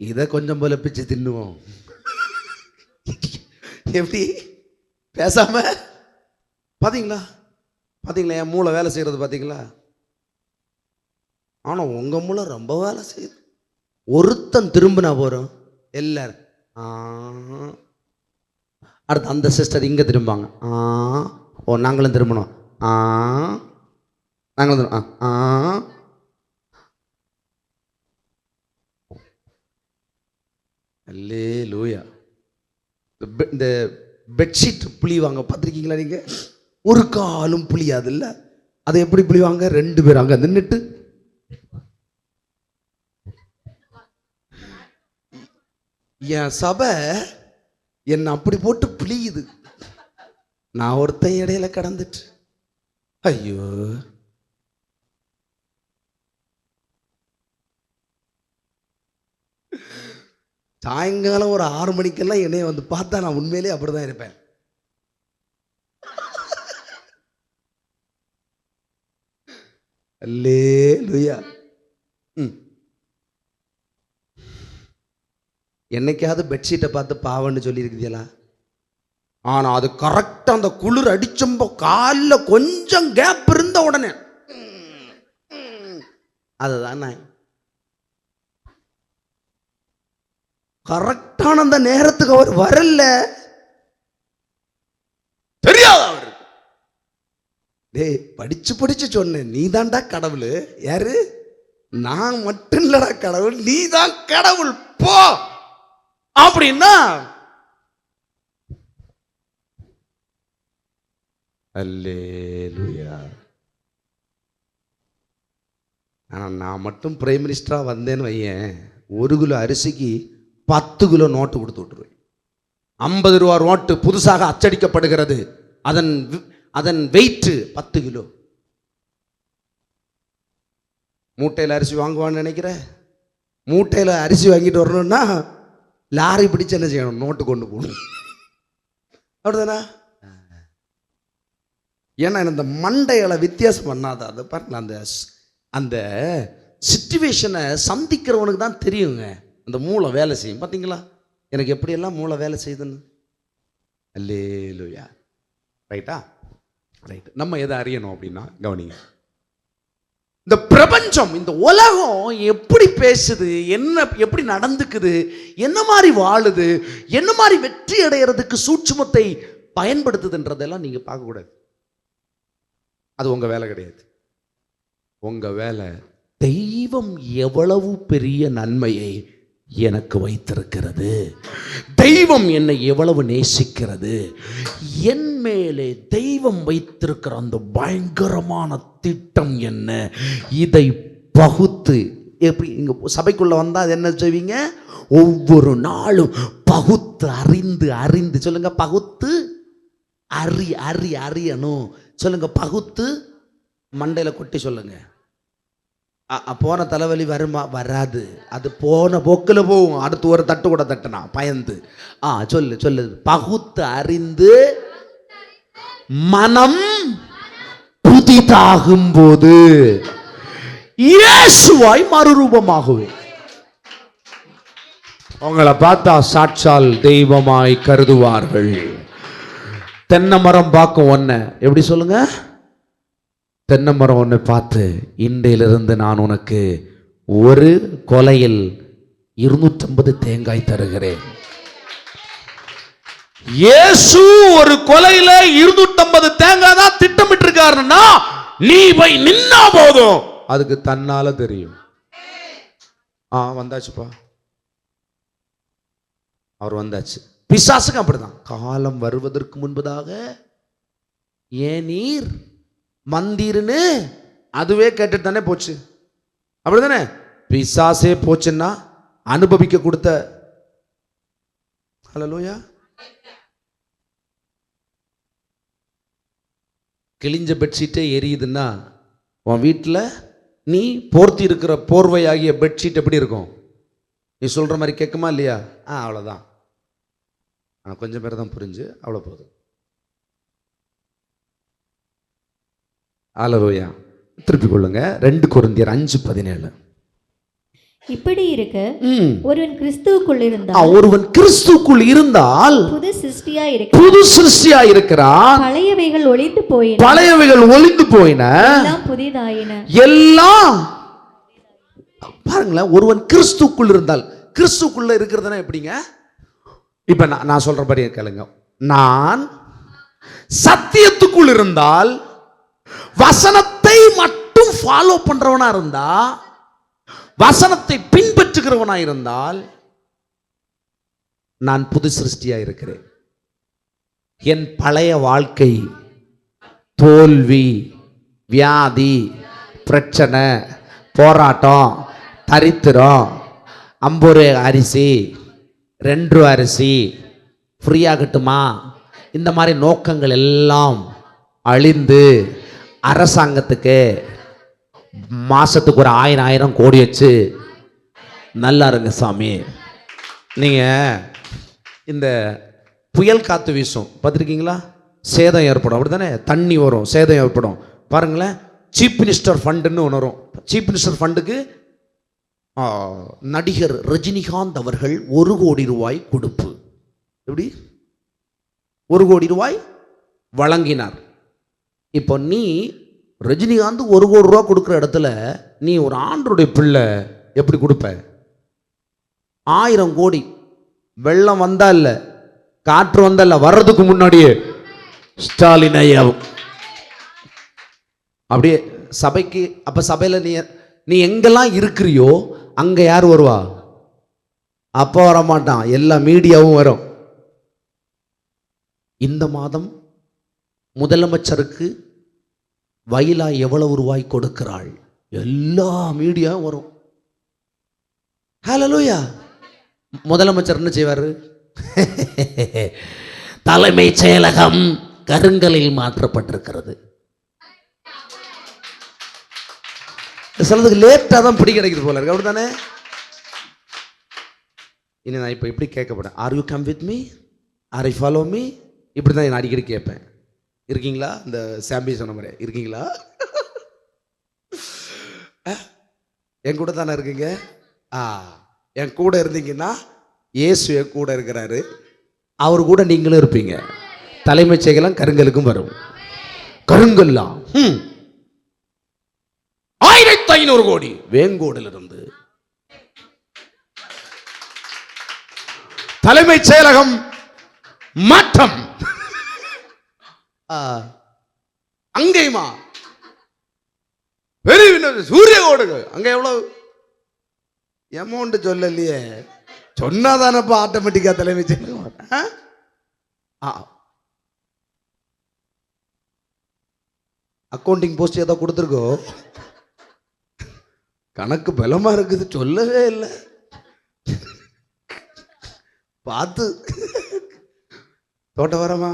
C: இதை கொஞ்சம் போல பிச்சு தின்னுவோம். எப்படி? பேசாம பாத்தீங்களா? பாத்தீங்களா என் மூளை வேலை செய்யறது பாத்தீங்களா? ஆனா உங்க மூளை ரொம்ப வேலை செய்யுது. ஒருத்தன் திரும்பினா போறோம் எல்லாரும் அடுத்து அந்த சிஸ்டர் இங்க திரும்பாங்க. ஓ நாங்களும் திரும்பணும். நாங்களும் அல்லேலூயா. இந்த பெட்ஷீட் புளிவாங்க பார்த்துருக்கீங்களா நீங்க? ஒரு காலும் புளியாது இல்லை. அதை எப்படி புளிவாங்க? 2 பேர் அங்க நின்றுட்டு என் சபை என்ன அப்படி போட்டு பிழியுது. நான் ஒருத்தன் இடையில கடந்துட்டு ஐயோ. சாயங்காலம் ஒரு 6 மணிக்கெல்லாம் என்னைய வந்து பார்த்தா நான் உண்மையிலே அப்படிதான் இருப்பேன். அல்லேலூயா. என்னைக்காவது பெட்ஷீட்டை பார்த்து பாவன்னு சொல்லியிருக்குதீங்களா? ஆனா அது கரெக்டா அந்த குளிர் அடிச்சம்போ காலில் கொஞ்சம் கேப் இருந்த உடனே அதுதான் நான் கரெக்டான அந்த நேரத்துக்கு அவர் வரல. தெரியாத அவருக்கு. டேய் படிச்சு படிச்சு சொன்னேன், நீ தான்டா கடவுள். யாரு? நான் மட்டும் இல்லடா கடவுள், நீ தான் கடவுள் போ அப்படின்னா அல்லேலூயா. ஆனா நான் மட்டும் பிரைம் மினிஸ்டரா வந்தேன்னு வையேன், 1 கிலோ அரிசிக்கு 10 கிலோ நோட்டு கொடுத்து விட்டுருவேன். 50 ரூபா நோட்டு புதுசாக அச்சடிக்கப்படுகிறது, அதன் வெயிட் 10 கிலோ. மூட்டையில் அரிசி வாங்குவான்னு நினைக்கிற? மூட்டையில் அரிசி வாங்கிட்டு வரணும்னா லாரி பிடிச்சு என்ன செய்யணும்? நோட்டு கொண்டு போகணும். அப்படிதானா? ஏன்னா இந்த மண்டைகளை வித்தியாசம் பண்ணாத. அதை பாருங்க, அந்த சிச்சுவேஷனை சந்திக்கிறவனுக்கு தான் தெரியுங்க அந்த மூளை வேலை செய்யும். பார்த்தீங்களா எனக்கு எப்படியெல்லாம் மூளை வேலை செய்யுதுன்னு? அல்லேலூயா. ரைட்டா? ரைட். நம்ம எதை அறியணும் அப்படின்னா கவனிங்க. இந்த பிரபஞ்சம், இந்த உலகம் எப்படி பேசுது, என்ன எப்படி நடந்துக்குது, என்ன மாதிரி வாழுது, என்ன மாதிரி வெற்றி அடைகிறதுக்கு சூட்சுமத்தை பயன்படுத்துதுன்றதெல்லாம் நீங்க பார்க்கக்கூடாது. அது உங்க வேலை கிடையாது. உங்க வேலை தெய்வம் எவ்வளவு பெரிய நன்மையை எனக்கு வைத்திருக்கிறது, தெய்வம் என்னை எவ்வளவு நேசிக்கிறது, என் மேலே தெய்வம் வைத்திருக்கிற அந்த பயங்கரமான திட்டம் என்ன, இதை பகுத்து. எப்படி இங்க சபைக்குள்ள வந்தா அது என்ன செய்வீங்க? ஒவ்வொரு நாளும் பகுத்து அறிந்து அறிந்து சொல்லுங்க. பகுத்து அறியணும் சொல்லுங்க. பகுத்து மண்டையில கொட்டி சொல்லுங்க. போன தலைவலி வருமா? வராது. அது போன போக்கில் போகும். அடுத்து ஒரு தட்டு கூட தட்டுனா பயந்து. சொல்லு. பகுத்து அறிந்து மனம் புதிதாகும் போது இயேசுவாய் மறுரூபமாகுவே. உங்களை பார்த்தா சாட்சால் தெய்வமாய் கருதுவார்கள். தென்னை மரம் பார்க்கும் ஒன்ன எப்படி சொல்லுங்க? தென்னை மரம் ஒன்று பார்த்து, இன்றையிலிருந்து நான் உனக்கு ஒரு கொலையில் 250 தேங்காய் தருகிறேன். இயேசு ஒரு கொலையில 250 தேங்காய் தான் திட்டமிட்டு இருக்காருன்னா, நீ போய் நின்னா போதும், அதுக்கு தன்னால தெரியும். வந்தாச்சுப்பா, அவர் வந்தாச்சு. பிசாசுக்கு அப்படிதான். காலம் வருவதற்கு முன்பதாக ஏன் நீர் மந்திருன்னு அதுவே கேட்டுட்டு தானே போச்சு. அப்படிதானே? பிசாசே போச்சுன்னா அனுபவிக்க கொடுத்த. ஹல்லேலூயா. கிழிஞ்ச பெட்ஷீட்டே எரியுதுன்னா உன் வீட்டில் நீ போர்த்தி இருக்கிற போர்வையாகிய பெட்ஷீட் எப்படி இருக்கும்? நீ சொல்ற மாதிரி கேட்குமா இல்லையா? அவ்வளோதான். கொஞ்சம் பேர் தான் புரிஞ்சு, அவ்வளோ போதும். ஹல்லேலூயா. திருப்பி கொள்ளுங்க. 2 கொரிந்தியர் 5:17.
B: இப்படி இருக்க ஒருவன் கிறிஸ்துவுக்குள் இருந்தால் புது சிருஷ்டியா இருக்கிறான். பழையவைகள் ஒழிந்து போயின, எல்லாம் புதிதாயின. எல்லாம் பாருங்களேன். ஒருவன் கிறிஸ்துவுக்குள் இருந்தால், கிறிஸ்துவுக்குள்ள இருக்கிறதுனா எப்படிங்க? இப்ப நான் சொல்றபடி கேளுங்க. நான் சத்தியத்துக்குள் இருந்தால், வசனத்தை மட்டும் ஃபாலோ பண்றவனா இருந்தா, வசனத்தை பின்பற்றுகிறவனா இருந்தால், நான் புது சிருஷ்டியா இருக்கிறேன். என் பழைய வாழ்க்கை தோல்வி, வியாதி, பிரச்சனை, போராட்டம், தரித்திரம், 50 அரிசி 2 அரிசி ஃப்ரீயாகட்டுமா, இந்த மாதிரி நோக்கங்கள் எல்லாம் அழிந்து, அரசாங்கத்துக்கு மாசத்துக்கு ஒரு 1000 கோடி வச்சு நல்லா இருங்க சாமி. நீங்க இந்த புயல் காத்து வீசும் பார்த்துருக்கீங்களா? சேதம் ஏற்படும், அப்படித்தானே? தண்ணி வரும், சேதம் ஏற்படும். பாருங்களேன், சீஃப் மினிஸ்டர் ஃபண்டுன்னு ஒன்று வரும். சீஃப் மினிஸ்டர் ஃபண்டுக்கு நடிகர் ரஜினிகாந்த் அவர்கள் 1 கோடி ரூபாய் கொடுப்பு. எப்படி 1 கோடி ரூபாய் வழங்கினார். இப்போ நீ ரஜினிகாந்த் 1 கோடி ரூபா கொடுக்குற இடத்துல நீ ஒரு ஆண்டருடைய பிள்ளை எப்படி கொடுப்ப? 1000 கோடி. வெள்ளம் வந்தா இல்ல, காற்று வந்தா இல்ல, வர்றதுக்கு முன்னாடியே ஸ்டாலின் ஐயா அப்படியே சபைக்கு. அப்ப சபையில நீ எங்கெல்லாம் இருக்கிறியோ அங்க யார் வருவா? அப்ப வரமாட்டான், எல்லா மீடியாவும் வரும். இந்த மாதம் முதலமைச்சருக்கு வயலா எவ்வளவு ரூபாய் கொடுக்கிறாள், எல்லா மீடியாவும் வரும். ஹல்லேலூயா. முதலமைச்சர் என்ன செய்வாரு? தலைமைச் செயலகம் கருங்கலில் மாற்றப்பட்டிருக்கிறது. சிலதுக்கு லேட்டாக தான் பிடி கிடைக்குது போல இருக்கு, அப்படித்தானே? இனி நான் இப்போ எப்படி கேட்கப்படேன்? Are you come with me, are you follow me? இப்படி தான் நான் அடிக்கடி கேட்பேன். இருக்கீங்களா? இந்த சாம்பி சொன்ன மாதிரி இருக்கீங்களா? என் கூட தானே இருக்கீங்க. என் கூட இருந்தீங்கன்னா இயேசு என் கூட இருக்கிறாரு, அவர் கூட நீங்களும் இருப்பீங்க. தலைமைச் செயலம் கருங்கலுக்கும் வரும். கருங்கல்லாம் 1000 500 கோடி வேங்கோடிலிருந்து. தலைமைச் செயலகம் மாற்றம். அங்கேயுமா பெரிய சூரிய கோடுகள். அங்க எவ்வளவு அமௌண்ட் சொல்லலையே, சொன்னாதானப்பா ஆட்டோமேட்டிக்கா தலைமைச் செயலகம். அக்கௌண்டிங் போஸ்ட் ஏதோ கொடுத்துருக்கோ, கணக்கு பலமா இருக்குது, சொல்லவே இல்லை, பார்த்து தோட்ட வரமா.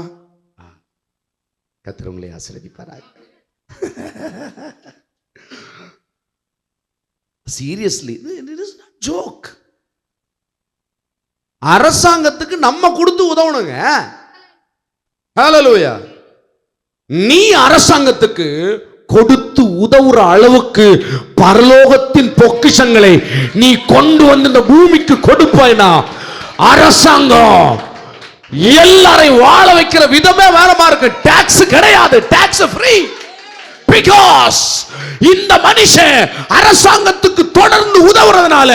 B: கர்த்தர் உங்களை ஆசீர்வதிப்பாராக. Seriously, it is not joke. அரசாங்கத்துக்கு நம்ம கொடுத்து உதவணுங்க. ஹல்லேலூயா. நீ அரசாங்கத்துக்கு கொடுத்து உதவுற அளவுக்கு பரலோகத்தின் பொக்கிஷங்களை நீ கொண்டு வந்து இந்த பூமிக்கு கொடுப்பாய்னா, அரசாங்கம் எல்லாரையும் வாழ வைக்கிற விதமே வேறமா இருக்கு. டாக்ஸ் கிடையாது, டாக்ஸ் ஃப்ரீ. பிகாஸ் இந்த மனுஷன் அரசாங்கத்துக்கு தொடர்ந்து உதவுறதுனால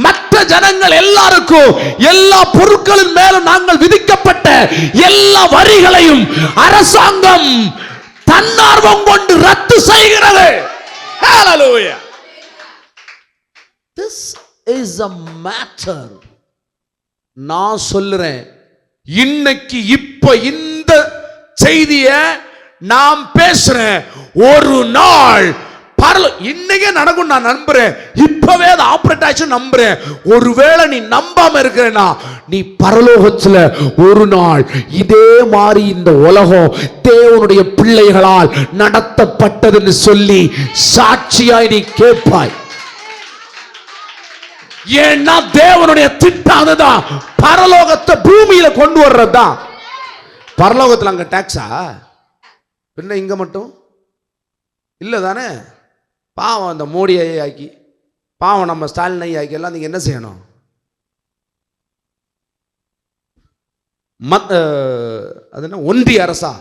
B: மற்ற ஜனங்கள் எல்லாருக்கும் எல்லா பொருட்களின் மேல நாங்கள் விதிக்கப்பட்ட எல்லா வரிகளையும் அரசாங்கம் தன்னார்வம் கொண்டு ரத்து செய்கிறது. Hallelujah.
A: This is a matter. நான் சொல்லுறேன்,
B: இன்னைக்கு இப்ப இந்த செய்திய நாம் பேசுறேன். ஒரு நாள் இன்னைக்கே நடக்கும் நான் நம்புறேன். இப்பவே அது ஆபரேட் ஆச்சு நம்புறேன். ஒருவேளை நீ நம்பாம இருக்கிறேன்னா, நீ பரலோகத்துல ஒரு நாள் இதே மாதிரி இந்த உலகம் தேவனுடைய பிள்ளைகளால் நடத்தப்பட்டதுன்னு சொல்லி சாட்சியாய் நீ கேட்பாய். ஏன்னா தேவனுடைய திட்டம் அதுதான், பரலோகத்தை பூமியில கொண்டு வர்றதுதான். பரலோகத்துல அங்க டாக்ஸா, பின்ன இங்க மட்டும் இல்ல தானே? பாவம் அந்த மோடியை ஆக்கி, பாவம் நம்ம ஸ்டாலினை ஆக்கி எல்லாம் நீங்க என்ன செய்யணும்? அது என்ன, ஒன்றிய அரசா?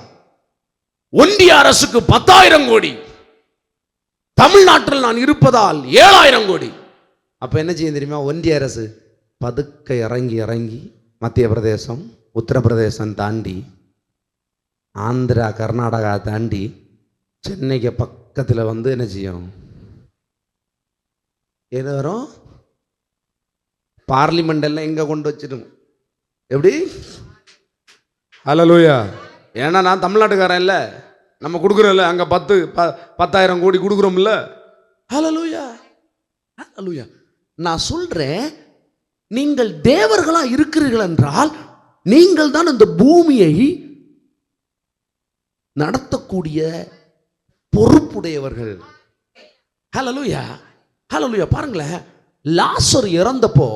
B: ஒன்றிய அரசுக்கு 10,000 கோடி, தமிழ்நாட்டில் நான் இருப்பதால் 7,000 கோடி. அப்ப என்ன செய்ய தெரியுமா? ஒன்றிய அரசு பதுக்க இறங்கி இறங்கி மத்திய பிரதேசம், உத்தரப்பிரதேசம் தாண்டி, ஆந்திரா, கர்நாடகா தாண்டி சென்னைக்கு பக்கத்தில் வந்து என்ன செய்யும்? எது வரும்? பார்லிமெண்ட் எல்லாம் எங்க கொண்டு வச்சிடும். எப்படி? ஹல்லேலூயா. ஏன்னா நான் தமிழ்நாட்டுக்காரன் இல்லை, நம்ம கொடுக்குறோம்ல, அங்கே 10,000 கோடி கொடுக்குறோம்ல. ஹல்லேலூயா, ஹல்லேலூயா.
A: நான் சொல்றேன், நீங்கள் தேவர்களா இருக்கிறீர்கள் என்றால் நீங்கள் தான் இந்த பூமியை நடத்தக்கூடிய பொறுப்புடையவர்கள். ஹல்லேலூயா, ஹல்லேலூயா. பாருங்களேன், லாசர் இறந்தப்போ,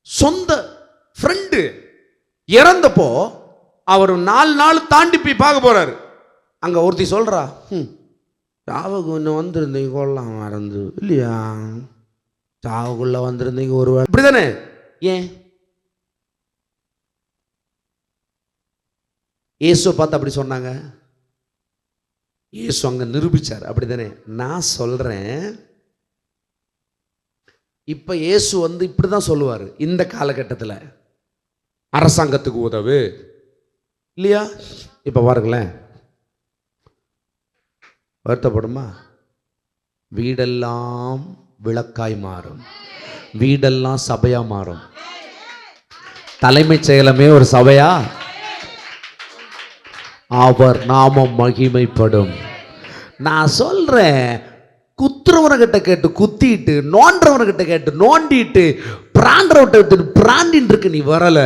A: சொந்த ஃப்ரெண்டு இறந்தப்போ, அவர் 4 நாள் தாண்டி போய் பார்க்க போறாரு. அங்க ஒருத்தி சொல்றா, சாவுக்கு இன்னும் வந்திருந்தீங்க கொள்ளலாம் மறந்து இல்லையா, சாவுக்குள்ள வந்திருந்தீங்க ஒரு வேளை,
B: இப்படிதானே?
A: ஏன் இயேசுவை பார்த்து அப்படி சொன்னாங்க?
B: இயேசு அங்க நிரூபிச்சார், அப்படிதானே?
A: நான் சொல்றேன், இப்ப இயேசு வந்து இப்படிதான் சொல்லுவாரு இந்த காலகட்டத்தில்,
B: அரசாங்கத்துக்கு உதவு
A: இல்லையா?
B: இப்ப பாருங்களேன், வருத்தப்படுமா?
A: வீடெல்லாம் விளக்காய் மாறும், வீடெல்லாம் சபையா மாறும். தலைமைச் செயலமே ஒரு சபையா? அவர் நாமம் மகிமைப்படும். நான் சொல்றேன், குத்துறவர்கிட்ட கேட்டு குத்திட்டு, நோன்றவர்கிட்ட கேட்டு நோண்டிட்டு, பிராண்டவர்கிட்ட பிராண்டின் இருக்கு, நீ வரல,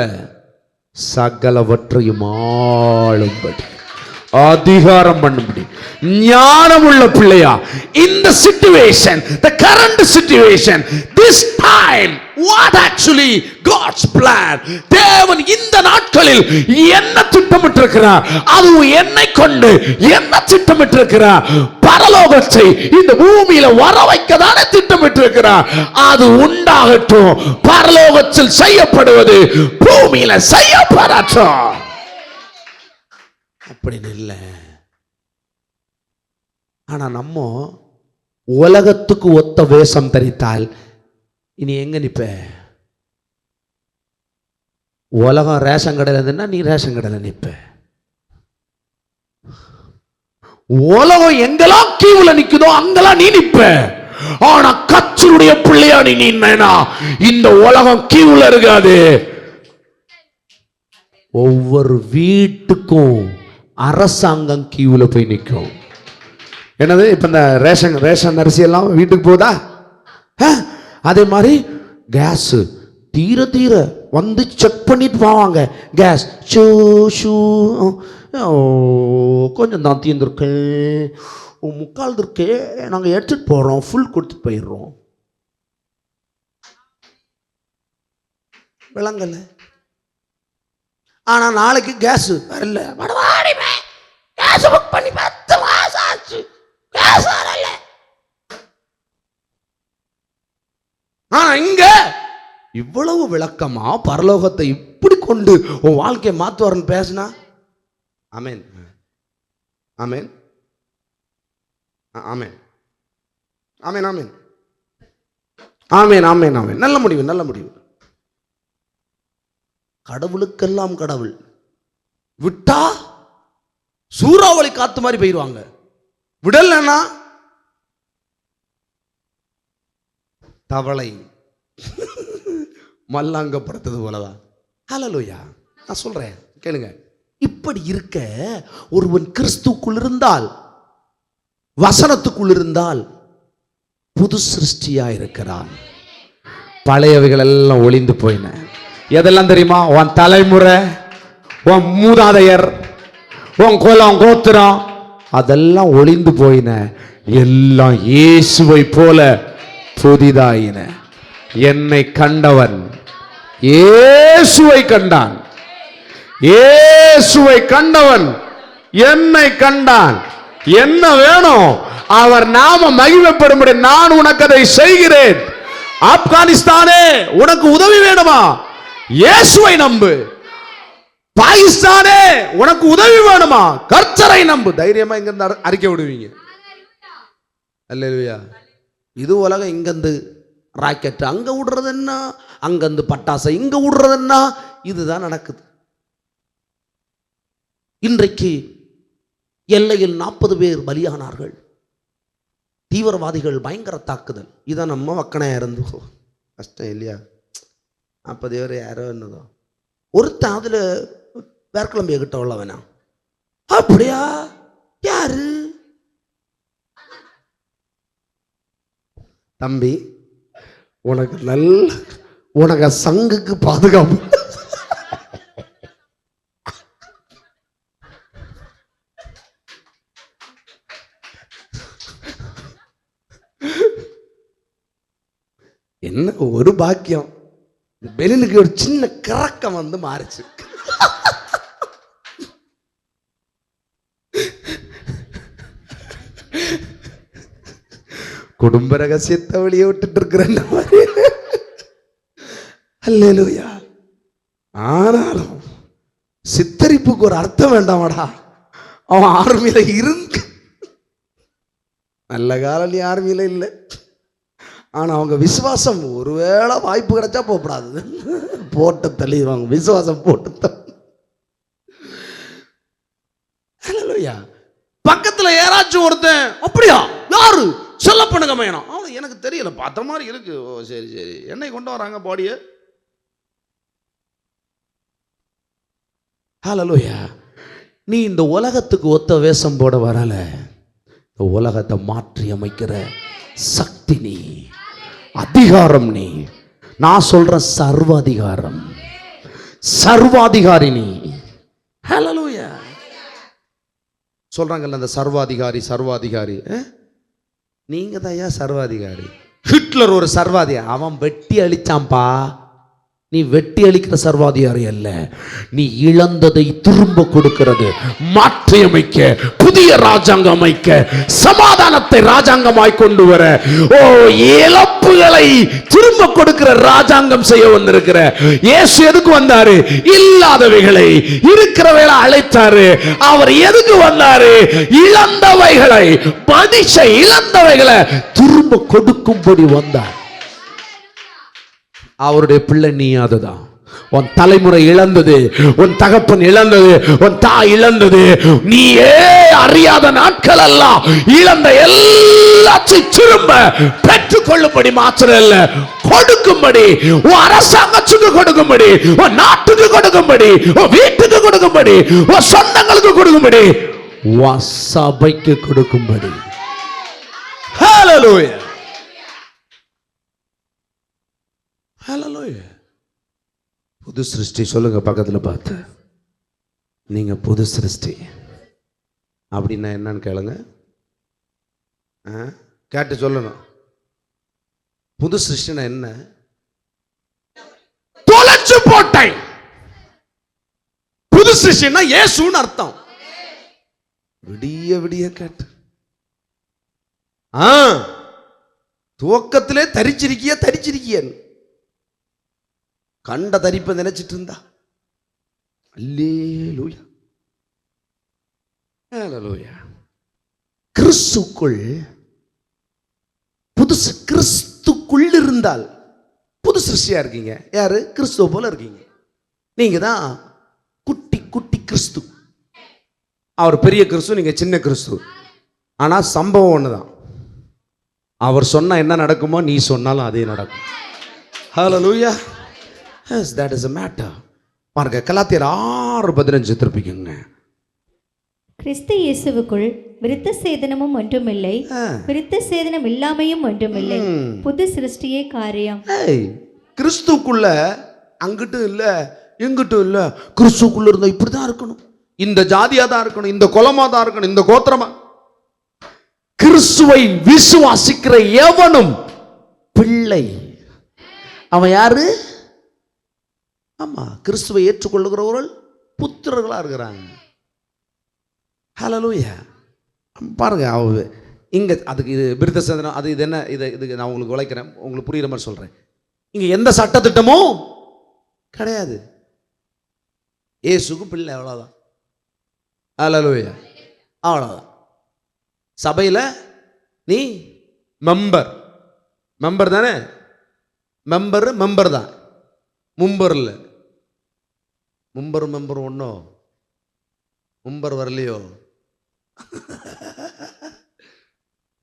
A: சகலவற்றையும் ஆளும்படி, அதிகாரம் பண்ணும்படி ஞானமுள்ள பிள்ளையா, இந்த situation, the current situation, this time, what actually God's plan, தேவன் இந்த நாட்களில் என்ன திட்டமிட்டிருக்கிறார், அதுவும் என்னை கொண்டு என்ன திட்டமிட்டிருக்கிறார், பரலோகத்தை இந்த பூமியில வர வைக்கதானே திட்டமிட்டிருக்கிறார். அது உண்டாகட்டும், பரலோகத்தில் செய்யப்படுவது பூமியில செய்யப்படட்டும். அப்படின்னு இல்லை. ஆனா நம்ம உலகத்துக்கு ஒத்த வேஷம் தரித்தால் இனி எங்க நிப்ப? உலகம் ரேஷன் கடையில் இருந்துன்னா நீ ரேஷன் கடையில் நிற்ப. உலகம் எங்கெல்லாம் கியூல நிக்குதோ அங்கெல்லாம் நீ நிற்ப. ஆனா கர்த்தருடைய பிள்ளையா நீ நின்னா இந்த உலகம் கியூல இருக்காது. ஒவ்வொரு வீட்டுக்கும் அரசாங்கம் கியூல போய் நிற்கும். என்னது இப்ப இந்த ரேஷன் அரிசி எல்லாம் வீட்டுக்கு போதா? அதே மாதிரி கேஸ் தீர தீர வந்து செக் பண்ணிட்டு போவாங்க. கேஸ் கொஞ்சம் தான் தீர்ந்துருக்கு, முக்கால் இருக்கு, நாங்கள் எடுத்துட்டு போகிறோம், ஃபுல் கொடுத்துட்டு போயிடுறோம். விளங்கல. ஆனால் நாளைக்கு கேஸ் வரல, கேஸ் புக் பண்ணி 10 மாசம் ஆச்சு, கேஸ் வரல. ஆனால் இங்க இவ்வளவு விளக்கமா பரலோகத்தை இப்படி கொண்டு உன் வாழ்க்கையை மாற்றுவார்னு பேசினா ஆமென் ஆமென் ஆமென் ஆமென் ஆமென் ஆமென் ஆமென் ஆமென். நல்ல முடிவு, நல்ல முடிவு. கடவுளுக்கெல்லாம் கடவுள் விட்டா சூறாவளி காத்து மாதிரி போயிடுவாங்க. விடலன்னா தவளை மல்லாங்கப்படுத்தது போலதான். ஹல்லேலூயா. நான் சொல்றேன் கேளுங்க. இப்படி இருக்க ஒருவன் கிறிஸ்துக்குள் இருந்தால், வசனத்துக்குள் இருந்தால் புது சிருஷ்டியா இருக்கிறான். பழையவைகள் எல்லாம் ஒளிந்து போயின. எதெல்லாம் தெரியுமா? உன் தலைமுறை, உன் மூதாதையர், உன் குலம் கோத்திரம் அதெல்லாம் ஒளிந்து போயின. எல்லாம் இயேசுவை போல புதிதாயின. என்னை கண்டவன் இயேசுவை கண்டான். இயேசுவை கண்டவன் என்னை கண்டான். என்ன வேணும்? அவர் நாம மகிமைப்படும்படி நான் உனக்கு அதை செய்கிறேன். ஆப்கானிஸ்தானே உனக்கு உதவி வேணுமா? இயேசுவை நம்பு. பாகிஸ்தானே உனக்கு உதவி வேணுமா? கர்த்தரை நம்பு. தைரியமா இங்க இருந்து அறிக்கை விடுவீங்க. அல்லேலூயா. இது உலகம். இங்கிருந்து ராக்கெட் அங்க விடுறது என்ன, அங்கிருந்து பட்டாசை இங்க விடுறது என்ன, இதுதான் நடக்குது. இன்றைக்கு எல்லையில் 40 பேர் பலியானார்கள். தீவிரவாதிகள் பயங்கர தாக்குதல். இதான் நம்ம வக்கனையா இருந்து கஷ்டம் இல்லையா? 40 பேர் யாரோ என்னதோ ஒருத்தன் அதுல வேர்க்கிழம்பிய கிட்ட உள்ளவனா? அப்படியா? யாரு? தம்பி உனக்கு நல்ல, உனக்கு சங்குக்கு பாதுகாப்பு. என்ன ஒரு பாக்கியம், பெலினுக்கு ஒரு சின்ன கறக்கம் வந்து மாறிச்சு. குடும்ப ரகசியத்தை வெளியே விட்டுட்டு இருக்கிறேன். அல்லேலூயா. ஆனாலும் சித்தரிப்புக்கு ஒரு அர்த்தம் வேண்டாமாடா? அவன் ஆர்மியில இருந்து நல்ல காலம் நீ ஆர்மியில இல்லை. ஆனா அவங்க விசுவாசம் ஒருவேளை வாய்ப்பு கிடைச்சா போகக்கூடாது, போட்டு தள்ளிடுவாங்க. விசுவாசம் போட்டு அல்லேலூயா. பக்கத்துல யாராச்சும் ஒருத்தன் அப்படியா யாரு சொல்ல பண்ணுங்க மேனம், அவன் எனக்கு தெரியல பார்த்த மாதிரி இருக்கு. ஓ சரி சரி, என்னை கொண்டு வராங்க பாடிய. ஹல்லேலூயா. நீ இந்த உலகத்துக்கு ஒத்த வேஷம் போட வரல. இந்த உலகத்தை மாற்றி அமைக்கிற சக்தி நீ, அதிகாரம் நீ. நான் சொல்ற சர்வாதிகாரம், சர்வாதிகாரி நீ. ஹல்லேலூயா. சொல்றாங்கல்ல அந்த சர்வாதிகாரி சர்வாதிகாரி. நீங்க தான் சர்வாதிகாரி. ஹிட்லர் ஒரு சர்வாதிகாரி. அவன் வெட்டி அழிச்சான்பா. நீ வெட்டி அளிக்கிற சர்வாதிகாரி அல்ல, நீ இழந்ததை திரும்ப கொடுக்கிறது, மாற்றி அமைக்க, புதிய ராஜாங்கம் அமைக்க, சமாதானத்தை ராஜாங்கமாய் கொண்டு வர, இழப்புகளை திரும்ப கொடுக்கிற ராஜாங்கம் செய்ய வந்திருக்கிற இயேசு எதுக்கு வந்தாரு? இல்லாதவைகளை இருக்கிறவைகளை அழைத்தாரு. அவர் எதுக்கு வந்தாரு? இழந்தவைகளை, மனுஷ இழந்தவைகளை திரும்ப கொடுக்கும்படி வந்தார். அவருடைய பிள்ளை நீ. அதுதான் உன் தலைமுறை இழந்தது, உன் தகப்பன் இழந்தது, உன் தாய் இழந்தது, நீயே அறியாத நாட்கள் எல்லாம் இழந்த எல்லாத்தையும் திரும்ப பெற்றுக் கொள்ளும்படி மாத்திரம் இல்ல, கொடுக்கும்படி, உன் அரசாங்கத்துக்கு கொடுக்கும்படி, உன் நாட்டுக்கு கொடுக்கும்படி, உன் வீட்டுக்கு கொடுக்கும்படி, உன் சொந்தங்களுக்கு கொடுக்கும்படி, உன் சபைக்கு கொடுக்கும்படி. ஹல்லேலூயா, ஹல்லேலூயா. புது சிருஷ்டி சொல்லுங்க பக்கத்துல பார்த்து. நீங்க புது சிருஷ்டி அப்படின்னா என்னன்னு கேளுங்க. கேட்டு சொல்லணும். புது சிருஷ்டினா என்ன? தொலைச்சு போட்டேன். புது சிருஷ்டினா இயேசுன்னு அர்த்தம். விடிய விடிய கேட்டு துவக்கத்திலே தரிச்சிருக்கிய கண்ட தரிப்பை நினைச்சிட்டு இருந்தா. அல்லேலூயா, அல்லேலூயா. கிறிஸ்துக்குள் புதுசு, கிறிஸ்துக்குள் இருந்தால் புது சிருஷ்டியா இருக்கீங்க. யாரு? கிறிஸ்துவ போல இருக்கீங்க. நீங்க தான் குட்டி குட்டி கிறிஸ்து. அவர் பெரிய கிறிஸ்து, நீங்க சின்ன கிறிஸ்து. ஆனா சம்பவம் ஒண்ணுதான். அவர் சொன்னா என்ன நடக்குமோ நீ சொன்னாலும் அதே நடக்கும். ஹல்லேலூயா. Yes, that is a matter. பாருங்க, கலாத்தியர் 6:15 திருப்பிக்கங்க.
D: கிறிஸ்து இயேசுவுக்குள் விருத்த சேதனமும் ஒன்றுமில்லை, விருத்த சேதனம் இல்லாமையும் ஒன்றுமில்லை, புது சிருஷ்டியே காரியம்.
A: கிறிஸ்துக்குள்ள அங்கிட்டும் இல்ல இங்கிட்டும் இல்ல. கிறிஸ்துக்குள்ள இருந்தா இப்படிதான் இருக்கணும், இந்த ஜாதியா தான் இருக்கணும், இந்த குலமா தான் இருக்கணும், இந்த கோத்திரமா. கிறிஸ்துவை விசுவாசிக்கிற எவனும் பிள்ளை. அவன் யாரு? ஆமா, கிறிஸ்துவை ஏற்றுக்கொள்ளுகிறவர்கள் புத்திரர்களா இருக்கிறாங்க. ஹல்லேலூயா. பாருங்க, இங்க அதுக்கு இது விருத்த சேதனம், அது இது என்ன, இதுக்கு நான் உங்களுக்கு உழைக்கிறேன், உங்களுக்கு புரியுற மாதிரி சொல்றேன். இங்க எந்த சட்டத்திட்டமும் கிடையாது. இயேசுக்கு பிள்ளை, அவ்வளவுதான். ஹல்லேலூயா, அவ்வளவுதான். சபையில நீ மெம்பர் தானே? மெம்பர் தான், மும்பர் இல்லை. மெம்பர் ஒன்றும் மும்பர் வரலையோ?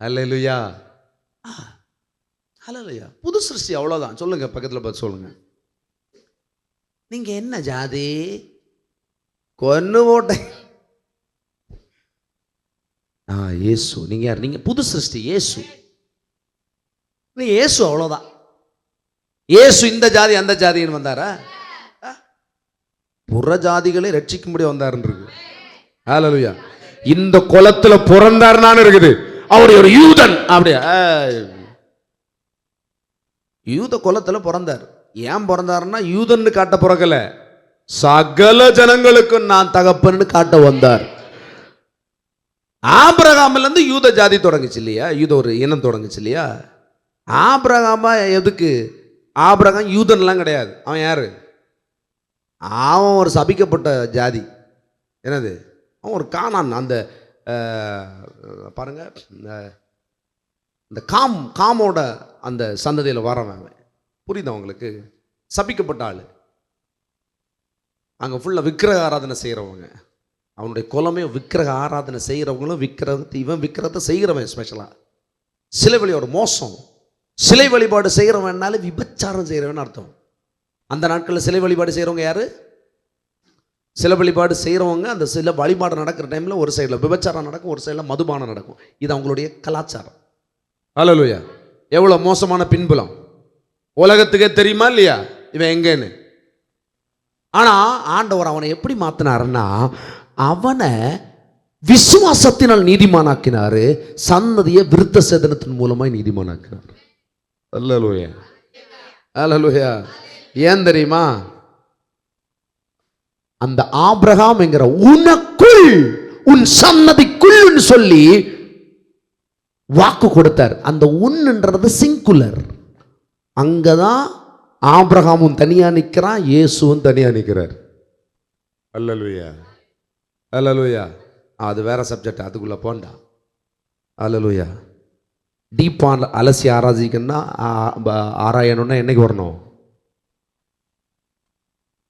A: அல்லேலூயா, அல்லேலூயா. புது சிருஷ்டி, அவ்வளோதான். சொல்லுங்க, பக்கத்தில் பார்த்து சொல்லுங்க. நீங்க என்ன ஜாதி? கொன்னு போட்டேன். இயேசு. நீங்க யார்? நீங்க புது சிருஷ்டி, இயேசு. நீங்க இயேசு, அவ்வளோதான். இயேசு இந்த ஜாதி அந்த ஜாதின்னு வந்தாரா? புற ஜாதிகளை ரட்சிக்கும்படி வந்தாருன்னு இருக்கு. ஹல்லேலூயா. இந்த குலத்துல பிறந்தாருன்னு இருக்குது. அவர் ஒரு யூதன். அப்படியா? யூத குலத்துல பிறந்தார். ஏன் பிறந்தாருன்னா யூதன்னு காட்ட பிறக்கல, சகல ஜனங்களுக்கும் நான் தகப்பன்னு காட்ட வந்தார். ஆபிரகாம்ல இருந்து யூத ஜாதி தொடங்குச்சு இல்லையா? யூத ஒரு இனம் தொடங்குச்சு இல்லையா? ஆபிரகாமா எதுக்கு? ஆபிரகாம் யூதன்லாம் கிடையாது. அவன் யாரு? அவன் ஒரு சபிக்கப்பட்ட ஜாதி. என்னது? அவன் ஒரு கானான். அந்த பாருங்க, இந்த காமோட அந்த சந்ததியில் வரவன். புரியுதா உங்களுக்கு? சபிக்கப்பட்ட ஆள். அங்கே ஃபுல்லாக விக்கிரக ஆராதனை செய்கிறவங்க. அவனுடைய குலமே விக்கிரக ஆராதனை செய்கிறவங்களும் இவன் விக்கிரகத்தை செய்கிறவன். ஸ்பெஷலாக சிலை வழியோட மோசம். சிலை வழிபாடு செய்கிறவனால விபச்சாரம் செய்கிறவன் அர்த்தம். அந்த நாட்களில் சிலை வழிபாடு செய்கிறவங்க யாரு? சிலை வழிபாடு செய்கிறவங்க. அந்த சிலை வழிபாடு நடக்கிற டைமில் ஒரு சைடில் விபச்சாரம் நடக்கும், ஒரு சைடில் மதுபானம் நடக்கும். இது அவங்களுடைய கலாச்சாரம். ஹல்லேலூயா. எவ்வளோ மோசமான பின்புலம் உலகத்துக்கே தெரியுமா இல்லையா இவன் எங்கன்னு? ஆனால் ஆண்டவர் அவனை எப்படி மாற்றினாருன்னா, அவனை விசுவாசத்தினால் நீதிமானாக்கினாரு, சன்னதியை விருத்த சேதனத்தின் மூலமாய் நீதிமானாக்கினார். அல்லேலூயா, அல்லேலூயா.
C: ஏன் தெரியுமா? அந்த ஆபிரகாம் என்கிற உனக்குள், உன் சன்னதிக்குள்னு சொல்லி வாக்கு கொடுத்தார். அந்த உன்ன்றது சிங்குலர். அங்கதான் ஆபிரகாமும் தனியா நிற்கிறான், இயேசுவும் தனியா நிற்கிறார். அல்லேலூயா, அல்லேலூயா. அது வேற சப்ஜெக்ட், அதுக்குள்ள போண்டா. அல்லேலூயா. டீப்பாக அலசி ஆராய்ச்சிக்கணும்னா ஆராயணும்னா என்னைக்கு வரணும்?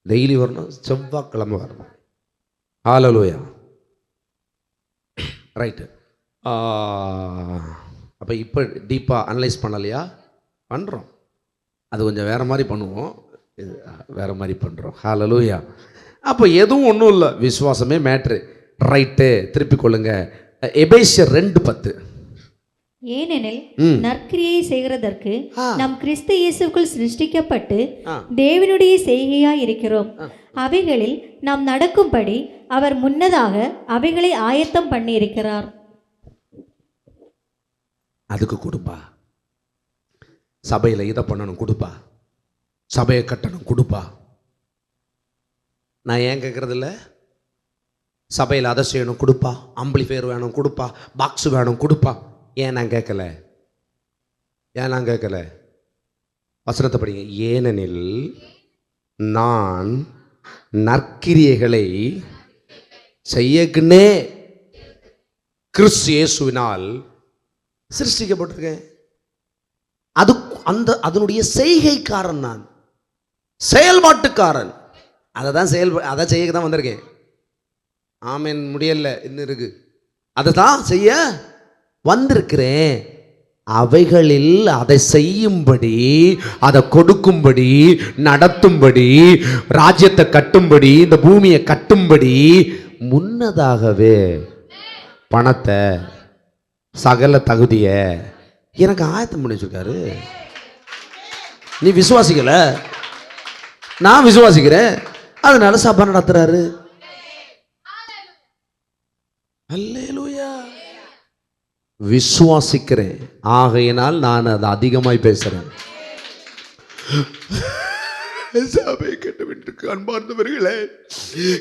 C: டெய்லி வரணும், செவ்வாய்க்கிழமை வரணும். அல்லேலூயா. ரைட்டு. அப்போ இப்போ டீப்பாக அனலைஸ் பண்ணலையா? பண்ணுறோம். அது கொஞ்சம் வேறு மாதிரி பண்ணுவோம், இது வேறு மாதிரி பண்ணுறோம். ஹல்லேலூயா. அப்போ எதுவும் ஒன்றும் இல்லை, விசுவாசமே மேட்ரு. ரைட்டு, திருப்பிக் கொள்ளுங்க. எபேசியர் 2:10.
D: ஏனெனில் நற்கிரியை செய்கிறதற்கு நாம் கிறிஸ்து இயேசுக்குள் சிருஷ்டிக்கப்பட்டு தேவனுடைய செய்கையாய் இருக்கிறோம். அவைகளில் நாம் நடக்கும்படி அவர் முன்னதாக அவைகளை ஆயத்தம் பண்ணி இருக்கிறார்.
C: அதுக்கு கொடுப்பா. சபையில் இதை பண்ணணும், கொடுப்பா. சபையை கட்டணும், கொடுப்பா. நான் ஏன் கேட்கறது இல்லை? சபையில் அதை செய்யணும், கொடுப்பா. ஆம்பிளிஃபையர் வேணும், கொடுப்பா. பாக்ஸ் வேணும், கொடுப்பா. ஏன் நான் கேட்கல? ஏன் நான் கேட்கல? வசனத்தை படிங்க. ஏனெனில் நான் நற்கிரியைகளை செய்யக்குன்னே கிறிஸ்து இயேசுவினால் சிருஷ்டிக்கப்பட்டிருக்கேன். அது அதனுடைய செய்கைக்காரன், நான் செயல்பாட்டுக்காரன். அதை செய்ய தான் வந்திருக்கேன். ஆமென். முடியல, இன்னும் இருக்கு. அதை தான் செய்ய வந்திருக்கிறேன். அவைகளில் அதை செய்யும்படி, அதை கொடுக்கும்படி, நடத்தும்படி, ராஜ்யத்தை கட்டும்படி, இந்த பூமியை கட்டும்படி முன்னதாகவே பணத்தை, சகல தகுதிய எனக்கு ஆயத்தம் பண்ணி வச்சிருக்காரு. நீ விசுவாசிக்கல, நான் விசுவாசிக்கிறேன், அதனால சபை நடத்துறாரு. அல்லேலூயா. விசுவாசிக்கிறேன், ஆகையினால் நான் அதை அதிகமாய் பேசுறேன். சபை கட்டவிட்டிருக்கு. அன்பார்ந்தவர்களே,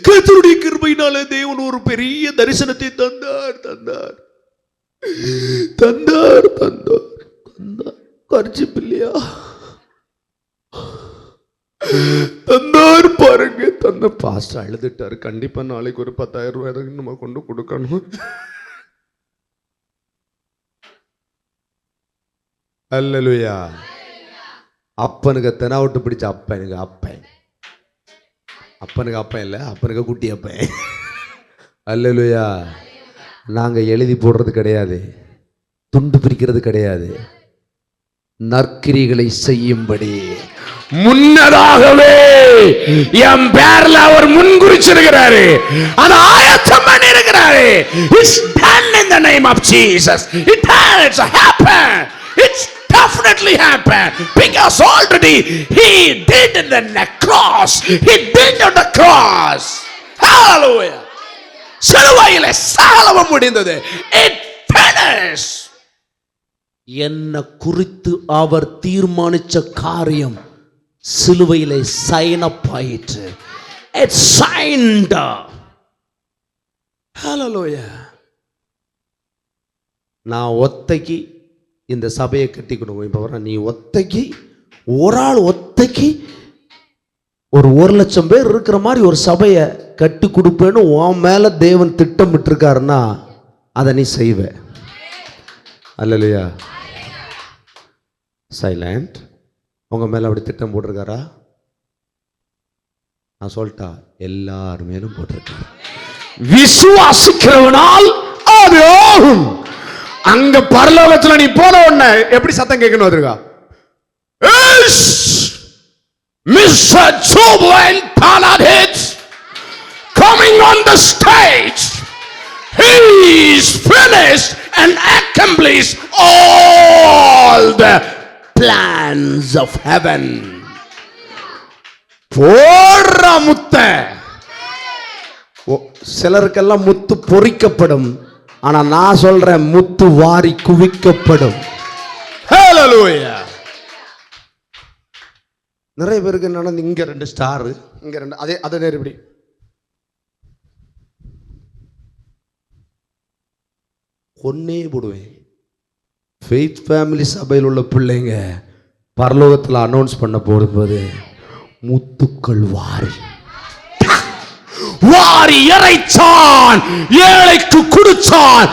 C: கர்த்தருடைய கிருபையினாலே தேவன் ஒரு பெரிய தரிசனத்தை தந்தார் தந்தார் தந்தார் தந்தார் தந்தார். கர்ச்சிப் இல்லையா? தந்தார் பாருங்க. தந்த பாஸ்டர் அழுதுட்டாரு. கண்டிப்பா நாளைக்கு ஒரு 10,000 ரூபாய் நம்ம கொண்டு கொடுக்கணும். அல்லேலூயா. அப்பனுக்கு தெனாவட்டு பிடிச்ச அப்பனுக்கு அப்பன், அப்பனுக்கு அப்பன் இல்லை, அப்பனுக்கு குட்டி அப்பன். அல்லேலூயா. நாங்கள் எழுதி போடுறது கிடையாது, துண்டு பிரிக்கிறது கிடையாது. நற்கிரிகளை செய்யும்படி முன்னதாகவே என் பேர்ல அவர் முன்குறிச்சிருக்கிறாரு, அதை ஆயத்தம் பண்ணி இருக்கிறாரு. It's done in the name of Jesus. It has happened. It's definitely happened because already he did in the cross. He did on the cross. Hallelujah. சிலுவையிலே சகலமும் முடிந்தது. It finished. என்ன குறித்து அவர் தீர்மானிச்ச காரியம் சிலுவையிலே சைன் அப் ஆயிற்று. It's signed. Hallelujah. நான் ஒத்தைக்கு இந்த சபையை கட்டிக்கணும். இப்போ வர நீ ஒத்தைக்கு, ஒரு ஆள் ஒத்தைக்கு ஒரு 1,00,000 பேர் இருக்கிற மாதிரி ஒரு சபையை கட்டி கொடுப்பேன்னு உன் மேலே தேவன் திட்டமிட்டு இருக்காருன்னா அதை நீ செய்வ. அல்லேலூயா. சைலண்ட். உங்க மேலே அப்படி திட்டம் போட்டிருக்காரா? நான் சொல்லிட்டா, எல்லார் மேலும் போட்டிருக்காரு. விசுவாசிக்கிறவனால் அது ஆகும். அங்க பரலோகத்துல நீ போன உடனே எப்படி சத்தம் கேட்கணும்? வந்திருக்கா Mr. Jubilant Taladit coming on the stage. He's finished and accomplished all the plans of heaven. போடுற முத்த. சிலருக்கெல்லாம் முத்து பொறிக்கப்படும், ஆனா நான் சொல்றேன் முத்து வாரி குவிக்கப்படும். ஹல்லேலூயா.
B: நிறைய பேருக்கு என்னன்னா இங்கே 2 ஸ்டாரு, இங்கே 2, அதே நேரம் இப்படி கொன்னே போடுவேன். ஃபெய்த் ஃபேமிலி சபையில் உள்ள பிள்ளைங்க பரலோகத்தில் அனௌன்ஸ் பண்ண போடும்போது முத்துக்கள் வாரி வாரி இறைச்சான், ஏழைக்கு குடிச்சான்,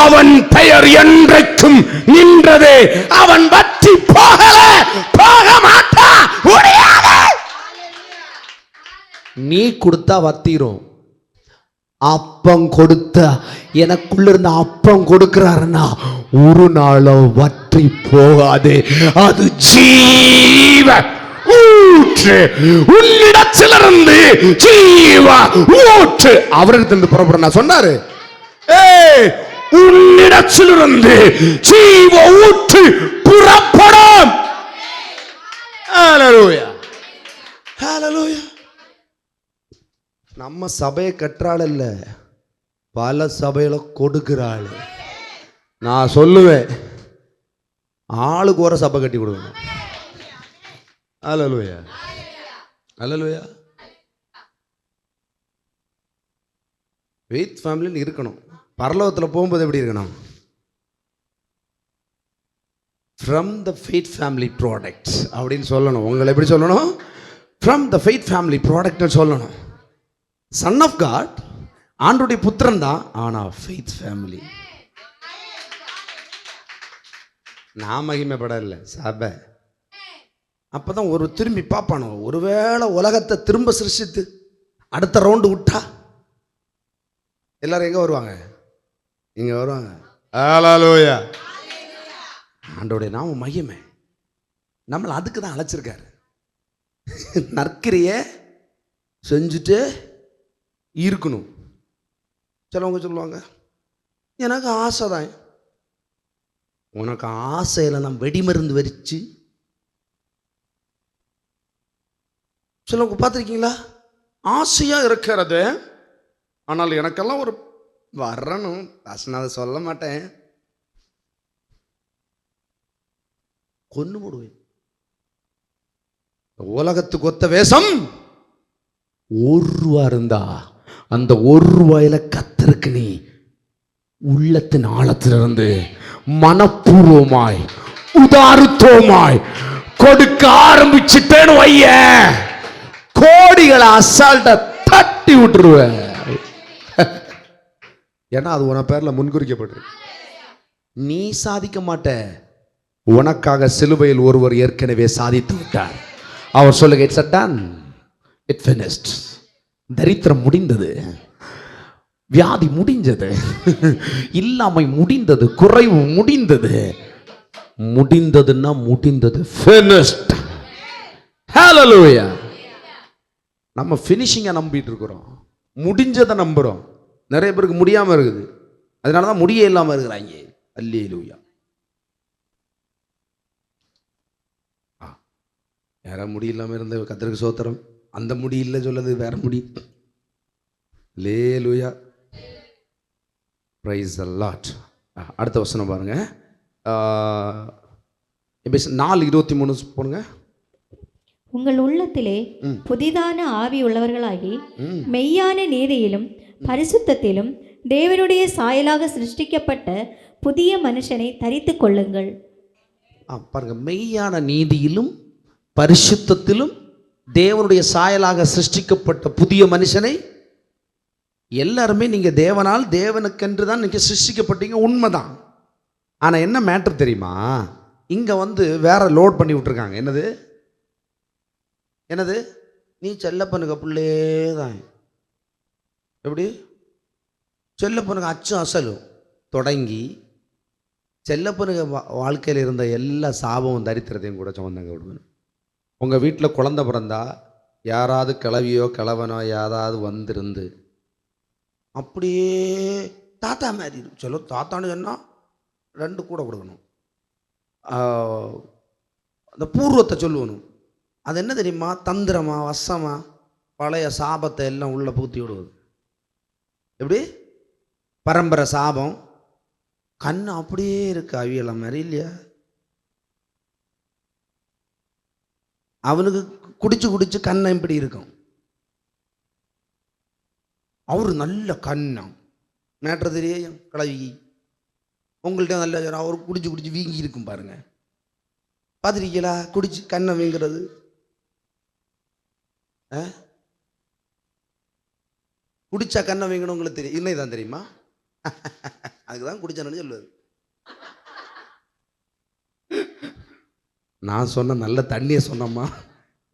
B: அவன் பெயர் என்றைக்கும் நின்றது. அவன் வற்றி போக மாட்டான்.
A: நீ கொடுத்தா வத்திரும். அப்பம் கொடுத்த எனக்குள்ள இருந்த அப்பம் கொடுக்கிறாருன்னா ஒரு நாளும் வற்றி போகாது. அது ஜீவ ஊற்று, உன்னிடத்திலிருந்து ஜீவ ஊற்று. அவரிடத்திலிருந்து புறப்பட நான் சொன்னாரு, உன்னிடத்திலிருந்து ஜீவ ஊற்று புறப்படும். ஹல்லேலூயா, ஹல்லேலூயா. நம்ம சபையை கற்றாள் இல்ல, பல சபையில கொடுக்கிறாள். நான் சொல்லுவேன், ஆளுக்கு ஒரு சபை கட்டி கொடுக்கணும். ஹல்லேலூயா, ஹல்லேலூயா. ஃபெய்த் ஃபேமிலின்னு இருக்கணும். பரலோகத்தில் போகும்போது எப்படி இருக்கணும்? From the faith family products அப்படின்னு சொல்லணும். உங்களை எப்படி சொல்லணும்? ஃப்ரம் த ஃபெய்த் ஃபேமிலி ப்ராடக்ட்னு சொல்லணும். சன் ஆஃப் காட், ஆண்டுடைய புத்திரன் தான், ஆனால் ஃபெய்த் ஃபேமிலி. நான் மகிமைப்படலை, சபை. அப்பதான் ஒரு திரும்பி பார்ப்பானோ, ஒருவேளை உலகத்தை திரும்ப சிருஷ்டித்து அடுத்த ரவுண்டு விட்டா எல்லாரும் எங்க வருவாங்க? இங்க வருவாங்க. ஹல்லேலூயா. ஆண்டோடைய நாம மகிமை. நம்மளை அதுக்கு தான் அழைச்சிருக்காரு. நற்கிரியை செஞ்சுட்டு இருக்கணும். சிலவங்க சொல்லுவாங்க, எனக்கு ஆசை தான். உனக்கு ஆசையில் நான் வெடிமருந்து வரிச்சு. சிலவங்க பார்த்துருக்கீங்களா? ஆசையாக இருக்கிறது, ஆனால் எனக்கெல்லாம் ஒரு வரணும். நான் அதை சொல்ல மாட்டேன், கொன்னு போடுவேன். உலகத்துக்கு ஒத்த வேஷம் 1 ரூபா இருந்தா அந்த 1 ரூபாயில கத்தருக்கு நீ உள்ளத்தின் ஆழத்திலிருந்து மனப்பூர்வமாய் உதாரித்துவமாய் கொடுக்க ஆரம்பிச்சுட்டேன்னு வைய, கோடிகளை அசால்ட்டா தட்டி விட்டுருவேன். ஏன்னா அது உன பேர்ல முன்குறிக்கப்பட்டிருக்கு. நீ சாதிக்க மாட்ட, உனக்காக சிலுவையில் ஒருவர் ஏற்கனவே சாதித்து விட்டார். அவர் சொல்லுங்க, இட்ஸ் டன், இட் finished. தரித்திரம் முடிந்தது, வியாதி முடிஞ்சது, இல்லாமை முடிந்தது, குறைவு முடிந்தது. முடிந்ததுன்னா முடிந்தது, finished. ஹல்லேலூயா. நம்ம ஃபினிஷிங்கை நம்பிட்டு இருக்கிறோம், முடிஞ்சதை நம்புறோம். நிறைய பேருக்கு முடியாம இருக்குது, அதனாலதான் முடிய இல்லாம இருக்கிறாங்க. அல்லேலூயா. வேற முடி இல்லாம இருந்த கர்த்தருக்கு சோத்திரம். அந்த முடி இல்லை சொல்லது வேற முடி. அல்லேலூயா, பிரைஸ் தி லார்ட். அடுத்த வசனம் பாருங்க, 4:23 போடுங்க.
D: உங்கள் உள்ளத்திலே புதிதான ஆவி உள்ளவர்களாகி மெய்யான நீதியிலும் பரிசுத்தத்திலும் தேவனுடைய சாயலாக சிருஷ்டிக்கப்பட்ட புதிய மனுஷனை தரித்து கொள்ளுங்கள்.
A: பாருங்க, மெய்யான நீதியிலும் பரிசுத்தத்திலும் தேவனுடைய சாயலாக சிருஷ்டிக்கப்பட்ட புதிய மனுஷனை. எல்லாருமே நீங்க தேவனால் தேவனுக்கென்று தான் நீங்க சிருஷ்டிக்கப்பட்டீங்க, உண்மைதான். ஆனா என்ன மேட்டர் தெரியுமா? இங்க வேற லோட் பண்ணி விட்டுருக்காங்க. என்னது என்னது? நீ செல்லப்பனுக்கு பிள்ளே தான். எப்படி? செல்லப்பனுக்கு அச்சும் அசலும் தொடங்கி செல்லப்பனுக்கு வாழ்க்கையில் இருந்த எல்லா சாபமும் தரித்திரத்தையும் கூட சுமந்தாங்க விடுவேன். உங்கள் வீட்டில் குழந்தை பிறந்தா யாராவது கிழவியோ கிழவனோ யாராவது வந்திருந்து அப்படியே தாத்தா மாதிரி சொல்ல, தாத்தான்னு சொன்னால் 2 கூட கொடுக்கணும். அந்த பூர்வத்தை சொல்லணும். அது என்ன தெரியுமா? தந்திரமா வசமா பழைய சாபத்தை எல்லாம் உள்ள பூத்தி விடுவது. எப்படி? பரம்பரை சாபம். கண் அப்படியே இருக்கு அவியலை மாதிரி இல்லையா?
B: அவனுக்கு குடிச்சு குடிச்சு கண்ணம் இப்படி இருக்கும். அவரு நல்ல கண்ணம் மேட்ரு தெரியும் கலவி. உங்கள்கிட்ட நல்ல அவர் குடிச்சு குடிச்சு வீங்கி இருக்கும் பாருங்க. பார்த்துருக்கீங்களா குடிச்சு கண்ணை வீங்கிறது? குடிச்சா கண்ணை வீங்கணும் உங்களுக்கு தெரியும், இன்னை தான் தெரியுமா? அதுக்குதான் குடிச்சானு சொல்லுவது. நான் சொன்ன நல்ல தண்ணியை சொன்னம்மா,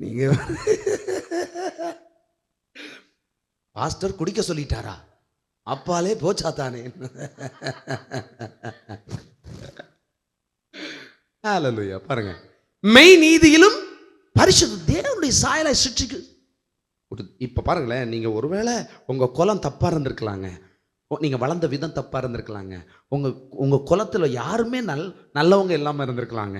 B: நீங்க பாஸ்டர் குடிக்க சொல்லிட்டாரா? அப்பாலே போச்சா தானே. ஹல்லேலூயா. பாருங்க, மெய் நீதியிலும் பரிசுத்த தேவனுடைய சாயலை சுற்றிக்கு. இப்போ பாருங்களேன், நீங்கள் ஒருவேளை உங்கள் குலம் தப்பாக இருந்திருக்கலாங்க, நீங்கள் வளர்ந்த விதம் தப்பாக இருந்திருக்கலாங்க, உங்கள் குலத்தில் யாருமே நல்லவங்க இல்லாமல் இருந்திருக்கலாங்க,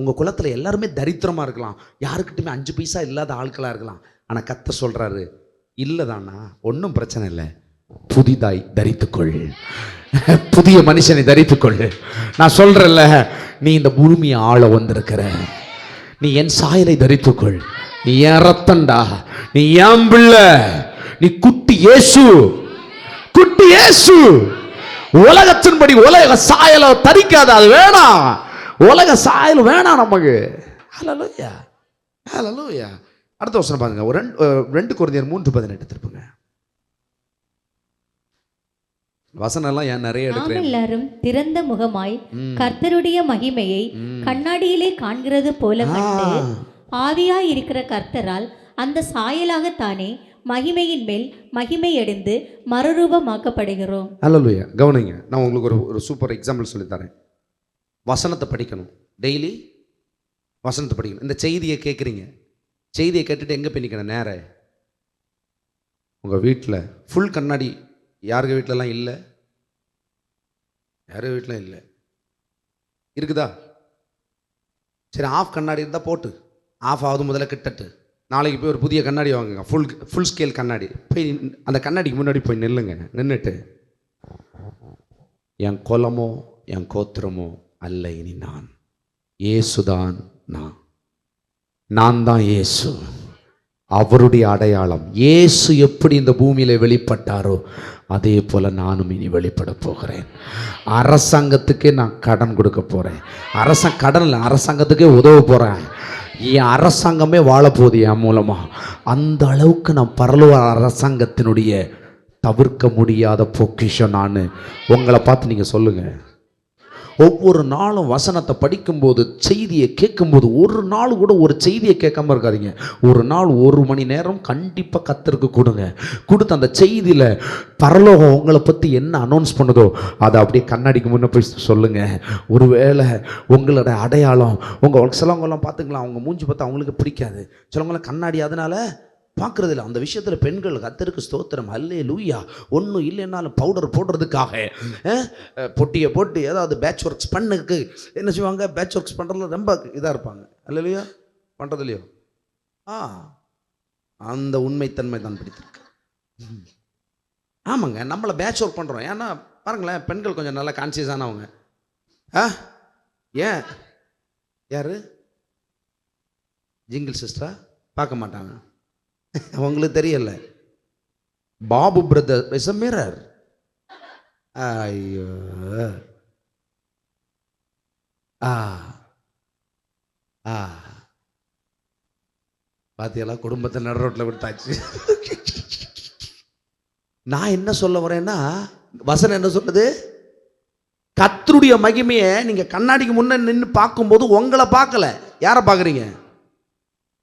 B: உங்கள் குலத்தில் எல்லாருமே தரித்திரமாக இருக்கலாம், யாருக்கிட்டுமே 5 பைசா இல்லாத ஆட்களாக இருக்கலாம். ஆனால் கர்த்தர் சொல்கிறாரு, இல்லைதானா ஒன்றும் பிரச்சனை இல்லை, புதிதாய் தரித்துக்கொள், புதிய மனுஷனை தரித்துக்கொள். நான் சொல்கிறேன்ல, நீ இந்த பூமியை ஆள வந்திருக்கிற, நீ என் சாயலை தரித்துக்கொள், நீ என் ரத்தண்டா, நீ என் பிள்ளை, நீ குட்டி இயேசு, குட்டி இயேசு. உலகத்தின்படி உலக சாயலை தரிக்காத, அது வேணாம், உலக சாயல் வேணாம் நமக்கு. ஹல்லேலூயா, ஹல்லேலூயா. அடுத்த வசனம் பாருங்க, 2 கொரிந்தியர் 3:18 திருப்புங்க. வசனம் எல்லாம் ஏன் நிறைய எடுக்கிறேன்?
D: எல்லாரும் திறந்த முகமாய் கர்த்தருடைய மகிமையை கண்ணாடியிலே காண்கிறது போல கண்டு ஆவியாய் இருக்கிற கர்த்தரால் அந்த சாயலாகத்தானே மகிமையின் மேல் மகிமை அடைந்து மறுரூபமாக்கப்படுகிறோம்.
B: ஹல்லேலூயா. கவனிங்க, நான் உங்களுக்கு ஒரு சூப்பர் எக்ஸாம்பிள் சொல்லித்தரேன். வசனத்தை படிக்கணும், டெய்லி வசனத்தை படிக்கணும். இந்த செய்தியை கேட்குறீங்க, செய்தியை கேட்டுட்டு எங்கே போய் நிற்கணும்? நேர உங்கள் வீட்டில் ஃபுல் கண்ணாடி. யாருக்கு வீட்டிலலாம் இல்லை? யாரு வீட்டில் இல்லை? இருக்குதா? சரி, ஆஃப் கண்ணாடி இருந்தால் போட்டு, ஆஃப் ஆகுது முதல்ல கிட்டட்டு, நாளைக்கு போய் ஒரு புதிய கண்ணாடி வாங்குங்க, ஃபுல் ஸ்கேல் கண்ணாடி. போய் அந்த கண்ணாடிக்கு முன்னாடி போய் நில்லுங்க. நின்றுட்டு, என் குலமோ என் கோத்திரமோ அல்ல இனி நான், இயேசுதான் நான் தான் இயேசு, அவருடைய அடையாளம். இயேசு எப்படி இந்த பூமியில் வெளிப்பட்டாரோ அதே போல் நானும் இனி வெளிப்பட போகிறேன். அரசாங்கத்துக்கே நான் கடன் கொடுக்க போகிறேன். கடனில் அரசாங்கத்துக்கே உதவ போகிறேன். என் அரசாங்கமே வாழப்போகுது என் மூலமாக. அந்த அளவுக்கு நான் பரலோக அரசாங்கத்தினுடைய தவிர்க்க முடியாத பொக்கிஷம் நான். உங்களை பார்த்து நீங்கள் சொல்லுங்கள், ஒவ்வொரு நாளும் வசனத்தை படிக்கும்போது, செய்தியை கேட்கும்போது, ஒரு நாள் கூட ஒரு செய்தியை கேட்காம இருக்காதீங்க. ஒரு நாள் 1 மணி நேரம் கண்டிப்பாக கர்த்தருக்கு கொடுங்க. கொடுத்து அந்த செய்தியில் பரலோகம் உங்களை பற்றி என்ன அனௌன்ஸ் பண்ணுதோ அதை அப்படியே கண்ணாடிக்கு முன்னே போய் சொல்லுங்கள். ஒருவேளை உங்களோட அடையாளம், சிலவங்கெல்லாம் பார்த்துக்கலாம், அவங்க மூஞ்சி பார்த்தா அவங்களுக்கு பிடிக்காது, சிலவங்களாம் கண்ணாடி அதனால் பார்க்குறதில்ல. அந்த விஷயத்தில் பெண்கள் கர்த்தருக்கு ஸ்தோத்திரம், அல்லேலூயா. ஒன்றும் இல்லைன்னாலும் பவுடர் போடுறதுக்காக பொட்டியை போட்டு ஏதாவது பேட்ச் ஒர்க்ஸ் பண்ணுக்கு என்ன செய்வாங்க? பேட்ச் ஒர்க்ஸ் பண்ணுறதுல ரொம்ப இதாக இருப்பாங்க. அல்லேலூயா. பண்ணுறது இல்லையோ? அந்த உண்மைத்தன்மை தான் பிடித்திருக்கு. ஆமாங்க, நம்மளை பேட்ச் ஒர்க் பண்ணுறோம். ஏன்னா பாருங்களேன், பெண்கள் கொஞ்சம் நல்லா கான்சியஸானவங்க. ஏன் யார் ஜிங்கிள் சிஸ்டரா பார்க்க மாட்டாங்க, அவங்களுக்கு தெரியல. Babu brother is a mirror. ஐயோ, பாத்தியெல்லாம் குடும்பத்தை நடு ரோட்டில் விட்டாச்சு. நான் என்ன சொல்ல வரேன்னா, வசனம் என்ன சொல்லுது? கர்த்தருடைய மகிமையை நீங்க கண்ணாடிக்கு முன்ன நின்று பார்க்கும்போது உங்களை பார்க்கல, யாரை பார்க்குறீங்க?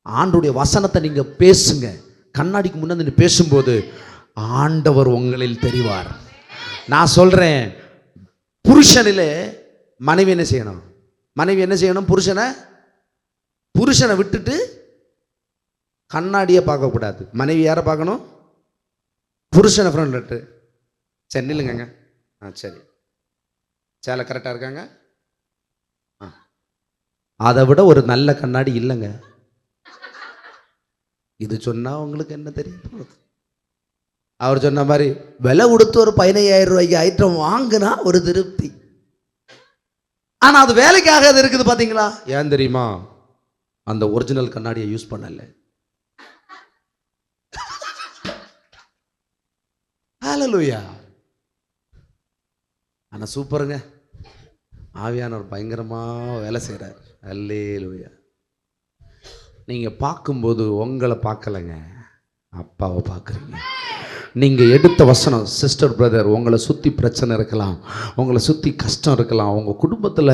B: ஆண்டவருடைய வசனத்தை நீங்க பேசுங்க. கண்ணாடிக்கு முன்னாடி நின்று பேசும்போது ஆண்டவர் உங்களில் தெரிவார். நான் சொல்றேன், புருஷனிலே மனைவி என்ன செய்யணும்? மனைவி என்ன செய்யணும்? புருஷனை விட்டுட்டு கண்ணாடியை பார்க்கக்கூடாது. மனைவி யாரை பார்க்கணும்? புருஷனை ஃப்ரெண்ட் விட்டு. சரி நில்லுங்க. சரி, சேலை கரெக்டாக இருக்காங்க. அதை விட ஒரு நல்ல கண்ணாடி இல்லைங்க. இது சொன்னா உங்களுக்கு என்ன தெரியும்? அவர் சொன்ன மாதிரி விலை கொடுத்து ஒரு 15,000 ரூபாய்க்கு ஐட்டம் வாங்கினா ஒரு திருப்தி. ஆனா அது வேலைக்காக அது இருக்குது பாத்தீங்களா? ஏன் தெரியுமா? அந்த ஒரிஜினல் கண்ணாடியை யூஸ் பண்ணல. ஹல்லேலூயா. ஆனா சூப்பருங்க, ஆவியானவர் பயங்கரமா வேலை செய்கிறார். அல்லேலூயா. நீங்க பார்க்கும்போது உங்களை பார்க்கலைங்க, அப்பாவை பார்க்குறீங்க. நீங்கள் எடுத்த வசனம் சிஸ்டர் பிரதர், உங்களை சுற்றி பிரச்சனை இருக்கலாம், உங்களை சுற்றி கஷ்டம் இருக்கலாம், உங்கள் குடும்பத்தில்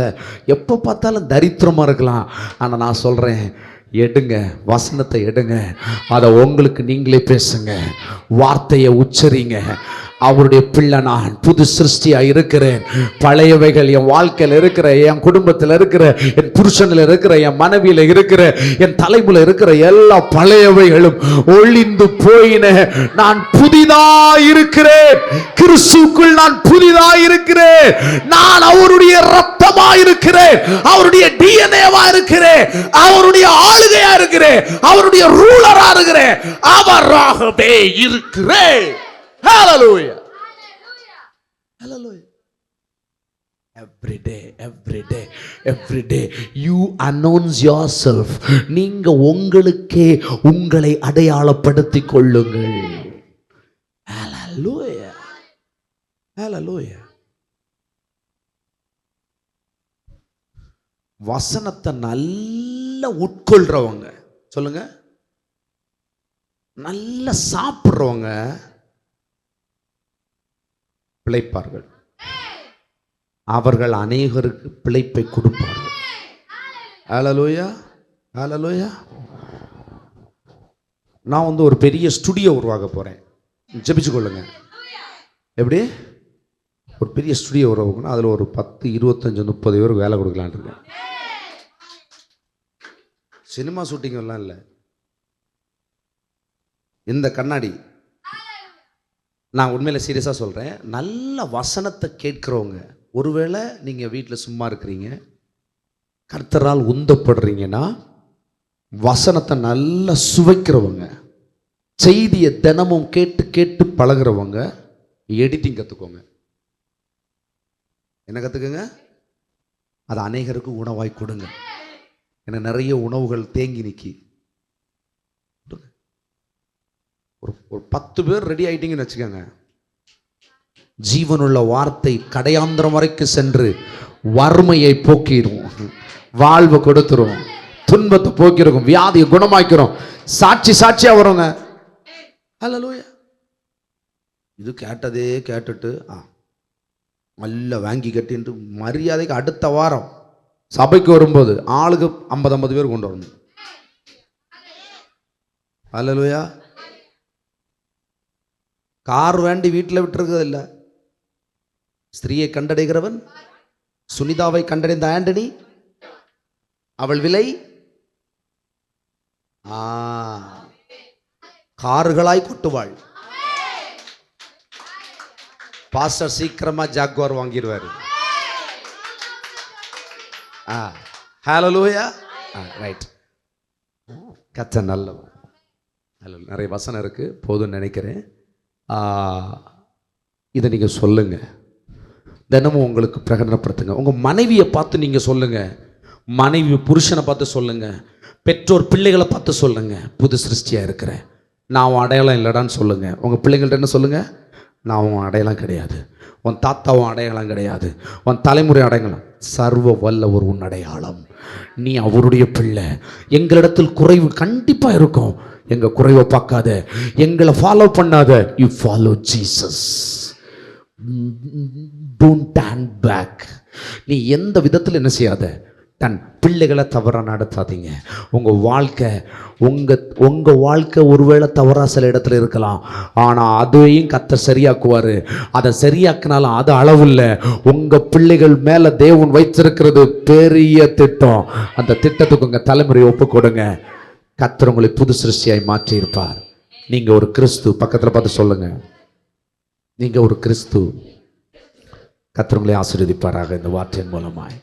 B: எப்போ பார்த்தாலும் தரித்திரமாக இருக்கலாம். ஆனால் நான் சொல்கிறேன், எடுங்க வசனத்தை, எடுங்க அதை உங்களுக்கு நீங்களே பேசுங்க, வார்த்தையை உச்சரிங்க. அவருடைய பிள்ளை நான், புது சிருஷ்டியாக இருக்கிறேன். பழையவைகள் என் வாழ்க்கையில் இருக்கிற, என் குடும்பத்தில் இருக்கிற, என் புருஷனில் இருக்கிற, என் மனைவியில் இருக்கிற, என் தலைமுறையில் இருக்கிற எல்லா பழையவைகளும் ஒளிந்து போயின. நான் புதிதாக இருக்கிறேன். கிறிஸ்துவுக்குள் நான் புதிதாக இருக்கிறேன். நான் அவருடைய ரத்தமா இருக்கிறேன், அவருடைய டிஎன்ஏவா இருக்கிறேன், அவருடைய ஆளுகையா இருக்கிறேன், அவருடைய ரூலரா இருக்கிறேன், அவராகவே இருக்கிறேன். Hallelujah. Hallelujah. Every day you announce yourself. நீங்க உங்களுக்கே உங்களை அடையாளப்படுத்திக் கொள்ளுங்கள். Hallelujah. Hallelujah. வசனத்தை நல்லா உட்கொள்றவங்க, சொல்லுங்க, நல்லா சாப்பிட்றவங்க பிழைப்பார்கள். அவர்கள் அநேகருக்கு பிழைப்பை கொடுப்பார்கள். ஹல்லேலூயா. ஹல்லேலூயா. நான் ஒரு பெரிய ஸ்டுடியோ உருவாக்க போகிறேன். ஜெபிச்சு கொள்ளுங்க. எப்படி ஒரு பெரிய ஸ்டுடியோ உருவாக்கணும், அதில் ஒரு 10, 25, 30 பேருக்கு வேலை கொடுக்கலான்னு இருக்கேன். சினிமா ஷூட்டிங் எல்லாம் இல்லை. இந்த கண்ணாடி, நான் உண்மையில் சீரியஸாக சொல்கிறேன், நல்ல வசனத்தை கேட்குறவங்க, ஒருவேளை நீங்கள் வீட்டில் சும்மா இருக்கிறீங்க, கர்த்தரால் உந்தப்படுறீங்கன்னா, வசனத்தை நல்லா சுவைக்கிறவங்க, செய்தியை தினமும் கேட்டு கேட்டு பழகிறவங்க, எடிட்டிங் கற்றுக்கோங்க. என்ன கற்றுக்குங்க? அது அநேகருக்கு உணவாய் கொடுங்க. எனக்கு நிறைய உணவுகள் தேங்கி நிற்கி. ஒரு 10 பேர் ரெடி ஆயிட்டீங்கன்னு வச்சுக்கோங்க, ஜீவனுள்ள வார்த்தை கடையாந்திரம் வரைக்கும் சென்று வறுமையை போக்கிடுவோம், வாழ்வை கொடுத்துரும், துன்பத்தை போக்கிருக்கும், வியாதியை குணமாக்கிறோம், சாட்சியா வருங்க. ஹல்லேலூயா. இது கேட்டதே கேட்டுட்டு நல்லா வாங்கி கட்டின்ட்டு மரியாதைக்கு அடுத்த வாரம் சபைக்கு வரும்போது ஆளுக்கு 50 பேர் கொண்டு வரணும். ஹல்லேலூயா. கார் வேண்டி வீட்டில் விட்டுருக்கிறது இல்லை. ஸ்திரீயை கண்டடைகிறவன் சுனிதாவை கண்டடைந்த ஆண்டனி, அவள் விலை கார்களாய் கொட்டுவாள். பாஸ்டர் சீக்கிரமா ஜாக்வார் வாங்கிடுவாரு. ஹல்லேலூயா. ரைட். கத்த நல்லவன். நிறைய வசனம் இருக்கு, போதும்னு நினைக்கிறேன். இதை நீங்கள் சொல்லுங்க, தினமும் உங்களுக்கு பிரகடனப்படுத்துங்க. உங்கள் மனைவியை பார்த்து நீங்கள் சொல்லுங்க, மனைவி புருஷனை பார்த்து சொல்லுங்க, பெற்றோர் பிள்ளைகளை பார்த்து சொல்லுங்க, புது சிருஷ்டியாக இருக்கிறேன், நான் உன் அடையாளம் இல்லைடான்னு சொல்லுங்க. உங்கள் பிள்ளைங்கள்ட்ட என்ன சொல்லுங்க? நான் உன் அடையாளம் கிடையாது, உன் தாத்தாவும் அடையாளம் கிடையாது, உன் தலைமுறை அடையாளம், சர்வ வல்ல ஒரு உன் அடையாளம், நீ அவருடைய பிள்ளை. எங்களிடத்தில் குறைவு கண்டிப்பாக இருக்கும், எங்கள் குறைவை பார்க்காத, எங்களை ஃபாலோ பண்ணாத, you follow Jesus. Don't turn back. நீ எந்த விதத்தில் என்ன செய்யாத, தன் பிள்ளைகளை தவறாக நடத்தாதீங்க. உங்கள் வாழ்க்கை ஒருவேளை தவறாக சில இடத்துல இருக்கலாம், ஆனால் அதையும் கர்த்தர் சரியாக்குவார். அதை சரியாக்கினாலும் அது அளவில்லை. உங்கள் பிள்ளைகள் மேலே தேவன் வைத்திருக்கிறது பெரிய திட்டம். அந்த திட்டத்துக்கு உங்கள் தலைமுறையை ஒப்பு கொடுங்க. கர்த்தர் உங்களை புது சிருஷ்டியாய் மாற்றி இருப்பார். நீங்க ஒரு கிறிஸ்து. பக்கத்தில் பார்த்து சொல்லுங்க, நீங்க ஒரு கிறிஸ்து. கர்த்தர் உங்களை ஆசீர்வதிப்பாராக இந்த வார்த்தையின் மூலமாய்.